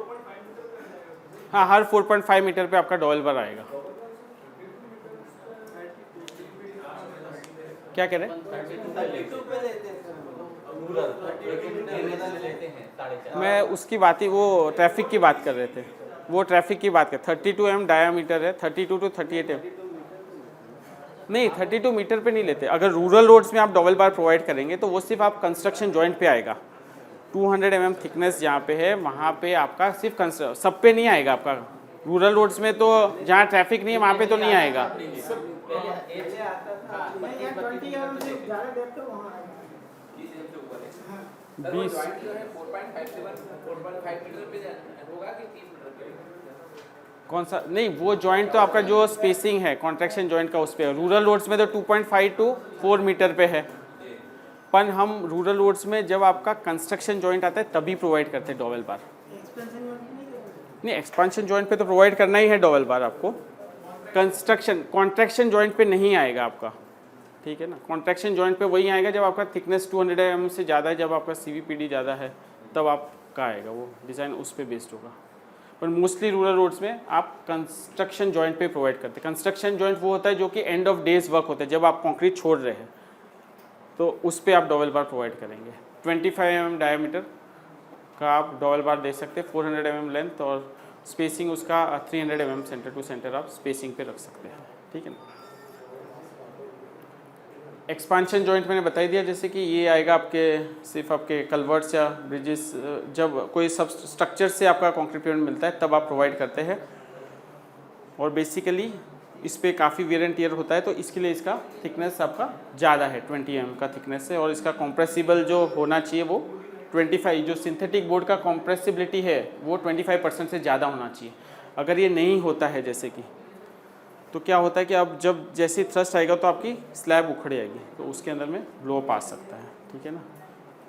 हाँ हर 4.5 मीटर पे आपका डबल बार आएगा। क्या कह रहे हैं? 32 पे लेते हैं सर, मैं उसकी बात ही, वो ट्रैफिक की बात कर रहे थे, वो ट्रैफिक की बात कर, 32 mm डायामीटर है, 32 to 38 mm नहीं 32 मीटर पे नहीं लेते। अगर रूरल रोड्स में आप डबल बार प्रोवाइड करेंगे तो वो सिर्फ आप कंस्ट्रक्शन जॉइंट पे आएगा। 200 mm थिकनेस जहाँ पे है वहाँ पे आपका सिर्फ सब पे नहीं आएगा आपका। रूरल रोड्स में तो जहाँ ट्रैफिक नहीं है वहाँ पे तो नहीं आएगा। 20 कौन सा? नहीं वो जॉइंट तो आपका जो स्पेसिंग है कॉन्ट्रैक्शन जॉइंट का उस पर, रूरल रोड्स में तो 2.5 to 4 मीटर पे है। पर हम रूरल रोड्स में जब आपका कंस्ट्रक्शन जॉइंट आता है तभी प्रोवाइड करते हैं डबल बार। नहीं एक्सपांशन जॉइंट पे तो प्रोवाइड करना ही है डबल बार आपको, कंस्ट्रक्शन कॉन्ट्रैक्शन जॉइंट पे नहीं आएगा आपका, ठीक है ना। कॉन्ट्रैक्शन जॉइंट पे वही आएगा जब आपका थिकनेस 200 mm से ज़्यादा है, जब आपका CVPD ज़्यादा है तब आपका आएगा, वो डिज़ाइन उस पर बेस्ड होगा। पर मोस्टली रूरल रोड्स में आप कंस्ट्रक्शन जॉइंट पे प्रोवाइड करते हैं। कंस्ट्रक्शन जॉइंट वो होता है जो कि एंड ऑफ डेज वर्क होता है, जब आप कंक्रीट छोड़ रहे हैं तो उस पर आप डबल बार प्रोवाइड करेंगे। 25 mm डायमीटर का आप डबल बार दे सकते हैं, 400 mm लेंथ, और स्पेसिंग उसका 300 mm सेंटर टू सेंटर आप स्पेसिंग पे रख सकते हैं, ठीक है ना। एक्सपांशन जॉइंट मैंने बता ही दिया, जैसे कि ये आएगा आपके सिर्फ आपके कल्वर्ट्स या ब्रिजेस, जब कोई सब स्ट्रक्चर से आपका कंक्रीट पेमेंट मिलता है तब आप प्रोवाइड करते हैं। और बेसिकली इस पर काफ़ी वेयर एंड टियर होता है, तो इसके लिए इसका थिकनेस आपका ज़्यादा है, 20 mm का थिकनेस है। और इसका कॉम्प्रेसिबल जो होना चाहिए वो 25, जो सिंथेटिक बोर्ड का कॉम्प्रेसिबिलिटी है वो 25% से ज़्यादा होना चाहिए। अगर ये नहीं होता है जैसे कि, तो क्या होता है कि अब जब जैसे थ्रस्ट आएगा तो आपकी स्लैब उखड़ जाएगी, तो उसके अंदर में ब्लो अप आ सकता है, ठीक है ना।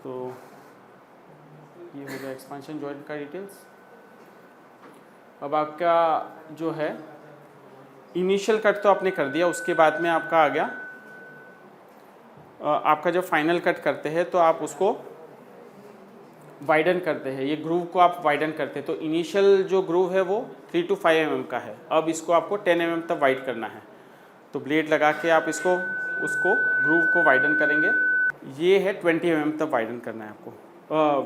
तो ये हो गया एक्सपांशन जॉइंट का डिटेल्स। अब आपका जो है इनिशियल कट तो आपने कर दिया, उसके बाद में आपका आ गया आपका जब फाइनल कट करते हैं तो आप उसको वाइडन करते हैं, ये ग्रूव को आप वाइडन करते हैं। तो इनिशियल जो ग्रूव है वो 3 to 5 mm का है, अब इसको आपको 10 mm तक वाइड करना है। तो ब्लेड लगा के आप उसको ग्रूव को वाइडन करेंगे। ये है 20 mm तक वाइडन करना है आपको।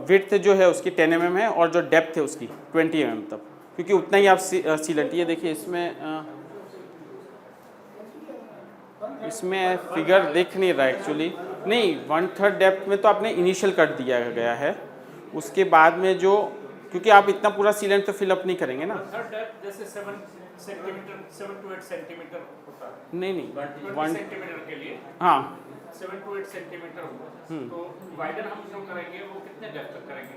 विड्थ जो है उसकी 10 mm है और जो डेप्थ है उसकी 20 mm तक, क्योंकि उतना ही आप सीलेंट, ये देखिए इसमें फिगर दिख नहीं रहा एक्चुअली, नहीं 1/3 डेप्थ में तो आपने इनिशियल कट दिया गया है। उसके बाद में जो, क्योंकि आप इतना पूरा सीलेंट तो फिलअप नहीं करेंगे ना, जैसे 7 सेंटीमीटर 7 to 8 सेंटीमीटर होता है, नहीं 1 सेंटीमीटर के लिए हाँ 7 to 8 सेंटीमीटर होगा। तो वाइडन हम जो करेंगे वो कितने डेप्थ तक करेंगे?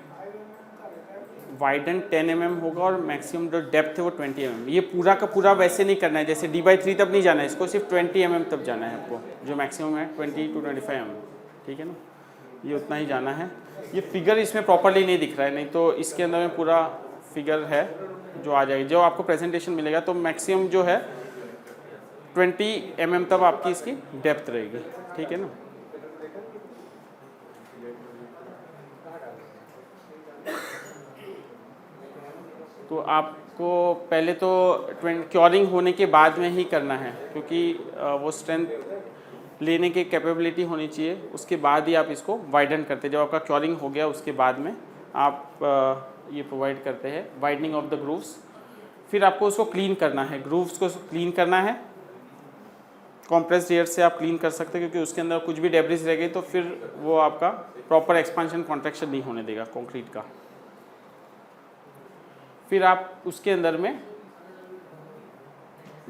वाइडन 10 mm होगा और मैक्सिमम जो डेप्थ है वो 20 mm। ये पूरा का पूरा वैसे नहीं करना है, जैसे D/3 तब नहीं जाना है, इसको सिर्फ 20 mm तब जाना है आपको, जो मैक्सिमम है 20 to 25 mm, ठीक है ना। ये उतना ही जाना है। ये फिगर इसमें प्रॉपरली नहीं दिख रहा है, नहीं तो इसके अंदर में पूरा फिगर है जो आ जाएगी, जो आपको प्रेजेंटेशन मिलेगा। तो मैक्सिमम जो है 20 mm तक आपकी इसकी डेप्थ रहेगी, ठीक है ना। तो आपको पहले तो क्योरिंग होने के बाद में ही करना है, क्योंकि वो स्ट्रेंथ लेने की कैपेबिलिटी होनी चाहिए, उसके बाद ही आप इसको वाइडन करते हैं। जब आपका क्योरिंग हो गया उसके बाद में आप ये प्रोवाइड करते हैं वाइडनिंग ऑफ द ग्रूव्स। फिर आपको उसको क्लीन करना है, ग्रूव्स को क्लीन करना है। कॉम्प्रेस्ड एयर से आप क्लीन कर सकते हैं, क्योंकि उसके अंदर कुछ भी डेब्रिस रह गई तो फिर वो आपका प्रॉपर एक्सपांशन कॉन्ट्रैक्शन नहीं होने देगा कंक्रीट का। फिर आप उसके अंदर में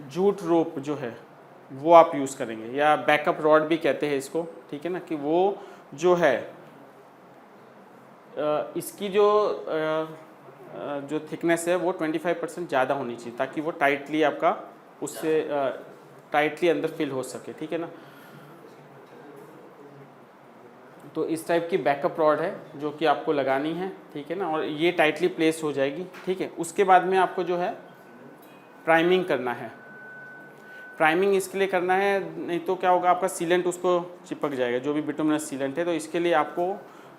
जूट रोप जो है वो आप यूज़ करेंगे, या बैकअप रॉड भी कहते हैं इसको, ठीक है ना। कि वो जो है इसकी जो थिकनेस है वो 25% ज़्यादा होनी चाहिए, ताकि वो टाइटली आपका उससे टाइटली अंदर फिल हो सके, ठीक है ना। तो इस टाइप की बैकअप रॉड है जो कि आपको लगानी है, ठीक है ना, और ये टाइटली प्लेस हो जाएगी, ठीक है। उसके बाद में आपको जो है प्राइमिंग करना है। प्राइमिंग इसके लिए करना है, नहीं तो क्या होगा, आपका सीलेंट उसको चिपक जाएगा, जो भी बिटुमिनस सीलेंट है। तो इसके लिए आपको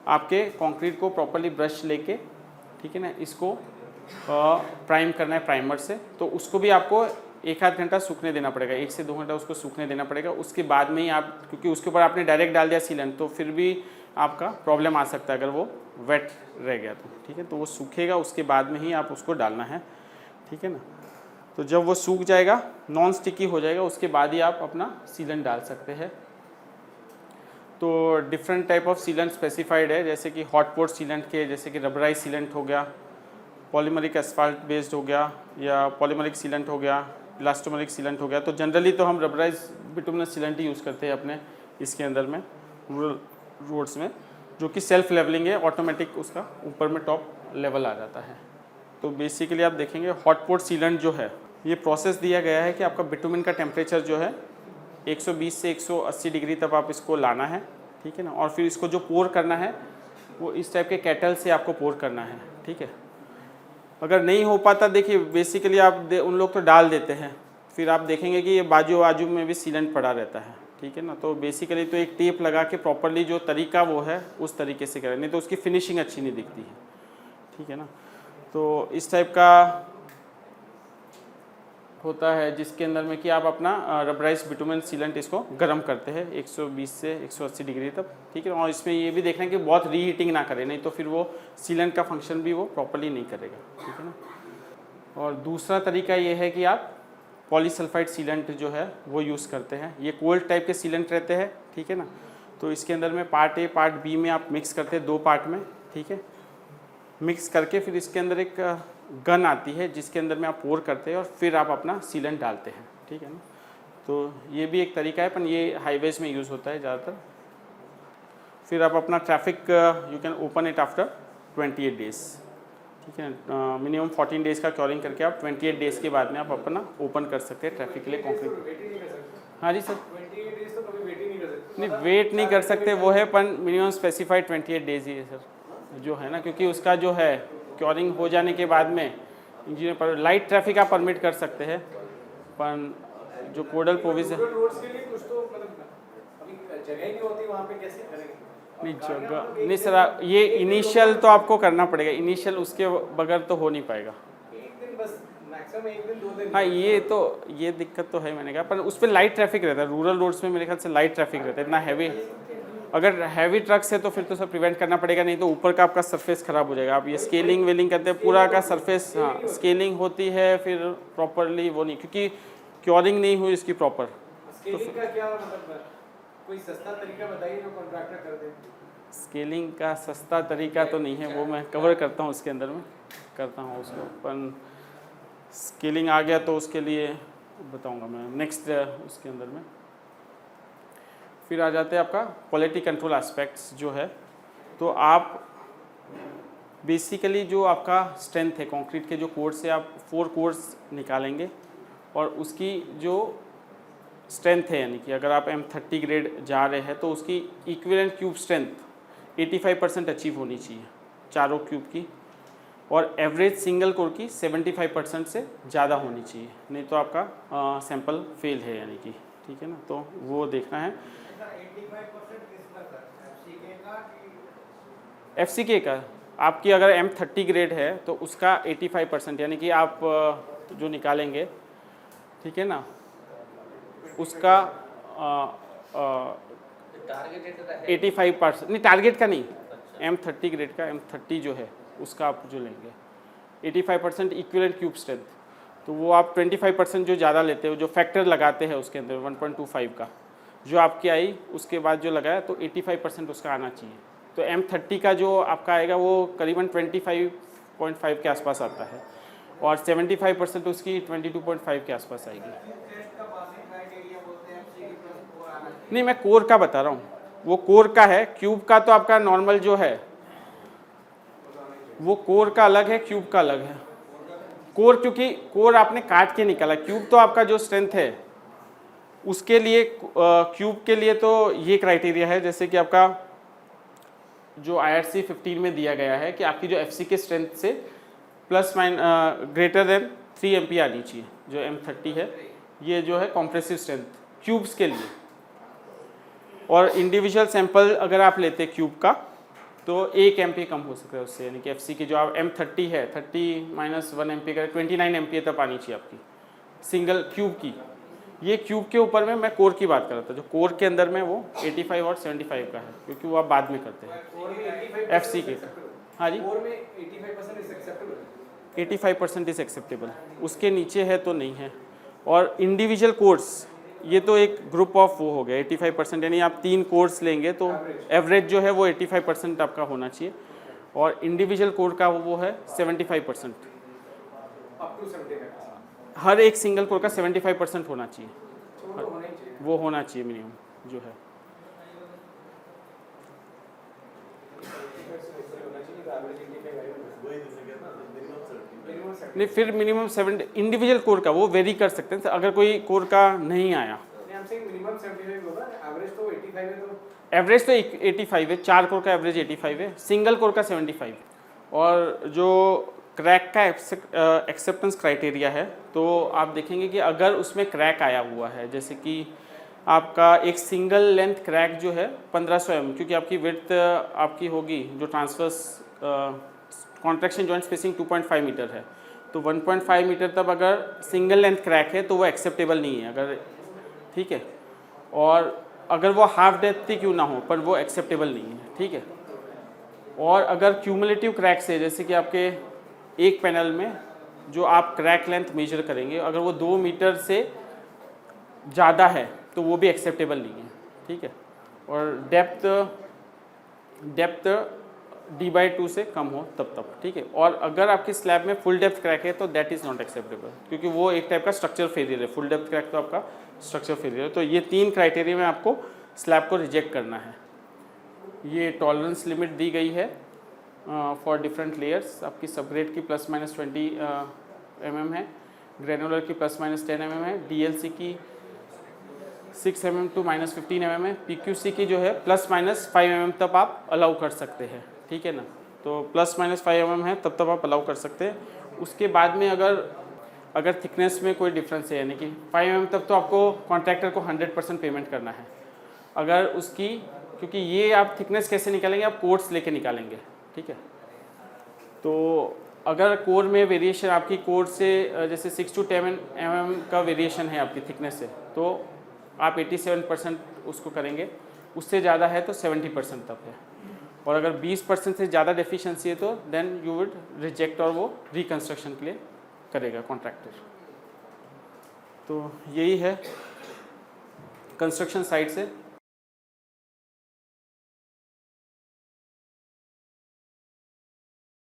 आपके कंक्रीट को प्रॉपर्ली ब्रश लेके, ठीक है ना, इसको प्राइम करना है प्राइमर से। तो उसको भी आपको 1-8 घंटा सूखने देना पड़ेगा, 1 से 2 घंटा उसको सूखने देना पड़ेगा। उसके बाद में ही आप, क्योंकि उसके ऊपर आपने डायरेक्ट डाल दिया सीलेंट, तो फिर भी आपका प्रॉब्लम आ सकता है अगर वो वेट रह गया तो, ठीक है। तो वो सूखेगा, उसके बाद में ही आप उसको डालना है, ठीक है ना। तो जब वो सूख जाएगा, नॉन स्टिकी हो जाएगा, उसके बाद ही आप अपना सीलेंट डाल सकते हैं। तो different type of sealant specified है, जैसे कि हॉट पोट सीलेंट के, जैसे कि रबराइज सीलेंट हो गया, पॉलीमरिक एस्फाल्ट बेस्ड हो गया, या पॉलीमरिक सीलेंट हो गया, इलास्टोमरिक सीलेंट हो गया। तो जनरली तो हम रबराइज बिटुमिनस सीलेंट ही यूज़ करते हैं अपने इसके अंदर में रूरल रोड्स में, जो कि सेल्फ लेवलिंग है, ऑटोमेटिक उसका ऊपर में टॉप लेवल आ जाता है। तो बेसिकली आप देखेंगे हॉट पोट सीलेंट जो है, ये प्रोसेस दिया गया है कि आपका बिटुमिन का टेम्परेचर जो है 120 से 180 डिग्री तक आप इसको लाना है, ठीक है ना। और फिर इसको जो पोर करना है वो इस टाइप के कैटल से आपको पोर करना है, ठीक है। अगर नहीं हो पाता, देखिए बेसिकली आप उन लोग तो डाल देते हैं, फिर आप देखेंगे कि ये बाजू में भी सीलेंट पड़ा रहता है, ठीक है ना। तो बेसिकली तो एक टेप लगा के प्रॉपरली जो तरीका वो है उस तरीके से करें, नहीं तो उसकी फिनिशिंग अच्छी नहीं दिखती है, ठीक है ना। तो इस टाइप का होता है जिसके अंदर में कि आप अपना रबराइज बिटुमेन सीलेंट इसको गर्म करते हैं 120 से 180 डिग्री तक, ठीक है। और इसमें ये भी देखना है कि बहुत रीहीटिंग ना करे, नहीं तो फिर वो सीलेंट का फंक्शन भी वो प्रॉपर्ली नहीं करेगा, ठीक है ना। और दूसरा तरीका ये है कि आप पॉलीसल्फाइड सीलेंट जो है वो यूज़ करते हैं। ये कोल्ड टाइप के सीलेंट रहते हैं, ठीक है ना। तो इसके अंदर में पार्ट ए पार्ट बी में आप मिक्स करते हैं, 2 पार्ट में, ठीक है। मिक्स करके फिर इसके अंदर एक गन आती है जिसके अंदर में आप पोर करते हैं और फिर आप अपना सीलेंट डालते हैं, ठीक है ना। तो ये भी एक तरीका है, पर ये हाईवेज में यूज़ होता है ज़्यादातर। फिर आप अपना traffic you can open it after 28 days, ठीक है। मिनिमम 14 डेज़ का क्योरिंग करके आप 28 डेज़ के बाद में आप अपना ओपन कर सकते हैं ट्रैफिक के लिए कॉन्क्रीट। हाँ जी सर, नहीं वेट नहीं कर सकते वो है, पर मिनिमम स्पेसिफाइड 28 डेज़ ही है सर जो है ना, क्योंकि उसका जो है क्योरिंग हो जाने के बाद में इंजीनियर पर लाइट ट्रैफिक आप परमिट कर सकते हैं, पर जो कोडल प्रोविजन नहीं जगह नहीं सर, ये इनिशियल तो आपको करना पड़ेगा, इनिशियल उसके बगैर तो हो नहीं पाएगा। हाँ ये दिक्कत तो है, मैंने कहा, पर उस पर लाइट ट्रैफिक रहता है। रूरल रोड्स में मेरे ख्याल से लाइट ट्रैफिक रहता है, इतना हैवी अगर हैवी ट्रक्स है तो फिर तो सर प्रिवेंट करना पड़ेगा, नहीं तो ऊपर का आपका सरफेस ख़राब हो जाएगा। आप ये स्केलिंग वेलिंग करते हैं पूरा का सरफेस, हाँ स्केलिंग होती है फिर प्रॉपरली वो नहीं, क्योंकि क्योरिंग नहीं हुई इसकी प्रॉपर। स्केलिंग का क्या मतलब, कोई सस्ता तरीका बताइए जो कॉन्ट्रैक्टर कर दे। स्केलिंग का सस्ता तरीका तो नहीं है, वो मैं कवर करता हूँ उसके अंदर में करता हूँ उसको, पर स्केलिंग आ गया तो उसके लिए बताऊँगा मैं नेक्स्ट उसके अंदर में। फिर आ जाते हैं आपका क्वालिटी कंट्रोल एस्पेक्ट्स जो है। तो आप बेसिकली जो आपका स्ट्रेंथ है कंक्रीट के जो कोर से आप 4 कोर्स निकालेंगे और उसकी जो स्ट्रेंथ है, यानी कि अगर आप M30 ग्रेड जा रहे हैं तो उसकी इक्विवेलेंट क्यूब स्ट्रेंथ 85% अचीव होनी चाहिए चारों क्यूब की, और एवरेज सिंगल कोर की 75% से ज़्यादा होनी चाहिए, नहीं तो आपका सैंपल फेल है यानी कि, ठीक है ना। तो वो देखना है। FCK का आपकी अगर M30 ग्रेड है तो उसका 85% यानी कि आप जो निकालेंगे, ठीक है ना, उसका 85% नहीं, टारगेट का नहीं, M30 ग्रेड का M30 जो है उसका आप जो लेंगे 85% इक्विवेलेंट क्यूब स्ट्रेंथ, तो वो आप 25% जो ज़्यादा लेते हो, जो फैक्टर लगाते हैं उसके अंदर 1.25 का जो आपकी आई, उसके बाद जो लगाया तो 85% उसका आना चाहिए। तो M30 का जो आपका आएगा वो करीबन 25.5 के आसपास आता है, और 75% उसकी 22.5 के आसपास आएगी। नहीं, मैं कोर का बता रहा हूँ, वो कोर का है। क्यूब का तो आपका नॉर्मल जो है वो कोर का अलग है, क्यूब का अलग है। कोर क्योंकि कोर आपने काट के निकाला, क्यूब तो आपका जो स्ट्रेंथ है उसके लिए क्यूब के लिए तो ये क्राइटेरिया है, जैसे कि आपका जो IRC 15 में दिया गया है कि आपकी जो FCK स्ट्रेंथ से प्लस ग्रेटर देन 3 MPa आनी चाहिए, जो M30 है ये जो है कॉम्प्रेसिव स्ट्रेंथ क्यूब्स के लिए। और इंडिविजुअल सैंपल अगर आप लेते हैं क्यूब का तो 1 MPa कम हो सकता है उससे, यानी कि FCK जो आप M30 है 30 - 1 MPa का 29 MPa तक आनी चाहिए आपकी सिंगल क्यूब की। ये क्यूब के ऊपर में मैं कोर की बात कर रहा था, जो कोर के अंदर में वो 85 और 75 का है, क्योंकि वो आप बाद में करते हैं FCK का। हाँ जी, 85% इज़ एक्सेप्टेबल, उसके नीचे है तो नहीं है। और इंडिविजुअल कोर्स ये तो एक ग्रुप ऑफ वो हो गया 85%, यानी आप 3 कोर्स लेंगे तो एवरेज जो है वो 85% आपका होना चाहिए, और इंडिविजुअल कोर का वो है 75%। हर एक सिंगल कोर का 75% होना चाहिए, वो होना चाहिए मिनिमम जो है। नहीं, फिर मिनिमम 70 इंडिविजुअल कोर का वो वेरी कर सकते हैं, अगर कोई कोर का नहीं आया। एवरेज तो 85 है, 4 कोर का एवरेज 85 है, सिंगल कोर का 75। और जो क्रैक का एक्सेप्टेंस क्राइटेरिया है, तो आप देखेंगे कि अगर उसमें क्रैक आया हुआ है, जैसे कि आपका एक सिंगल लेंथ क्रैक जो है 1500 mm, क्योंकि आपकी विड्थ आपकी होगी जो transverse contraction joint spacing 2.5 metre है, तो 1.5 मीटर तक अगर सिंगल लेंथ क्रैक है तो वो एक्सेप्टेबल नहीं है, अगर ठीक है, और अगर वो हाफ डेप्थ ही क्यों ना हो पर वो एक्सेप्टेबल नहीं है, ठीक है। और अगर क्यूमुलेटिव क्रैक्स है, जैसे कि आपके एक पैनल में जो आप क्रैक लेंथ मेजर करेंगे अगर वो 2 मीटर से ज़्यादा है तो वो भी एक्सेप्टेबल नहीं है, ठीक है। और डेप्थ d/2 से कम हो तब, ठीक है। और अगर आपकी स्लैब में फुल डेप्थ क्रैक है तो दैट इज़ नॉट एक्सेप्टेबल, क्योंकि वो एक टाइप का स्ट्रक्चर फेलियर है। फुल डेप्थ क्रैक तो आपका स्ट्रक्चर फेलियर है। तो ये 3 क्राइटेरिया में आपको स्लैब को रिजेक्ट करना है। ये टॉलरेंस लिमिट दी गई है फॉर डिफरेंट लेयर्स। आपकी सबग्रेड की ±20 mm है, ग्रेनुलर की ±10 mm है, डीएलसी की 6 mm to -15 mm है, पीक्यूसी की जो है ±5 mm तक आप अलाउ कर सकते हैं, ठीक है ना। तो ±5 mm है तब आप अलाउ कर सकते हैं। उसके बाद में अगर थिकनेस में कोई डिफरेंस है, यानी कि 5 mm तक तो आपको कॉन्ट्रैक्टर को 100% पेमेंट करना है। अगर उसकी, क्योंकि ये आप थिकनेस कैसे निकालेंगे, आप कोड्स लेके निकालेंगे, ठीक है। तो अगर कोर में वेरिएशन आपकी कोर से जैसे 6 to 10 mm का वेरिएशन है आपकी थिकनेस से, तो आप 87% उसको करेंगे। उससे ज़्यादा है तो 70% तक है। और अगर 20% से ज़्यादा डेफिशिएंसी है तो देन यू वुड रिजेक्ट, और वो रिकंस्ट्रक्शन के लिए करेगा कॉन्ट्रैक्टर। तो यही है कंस्ट्रक्शन साइट से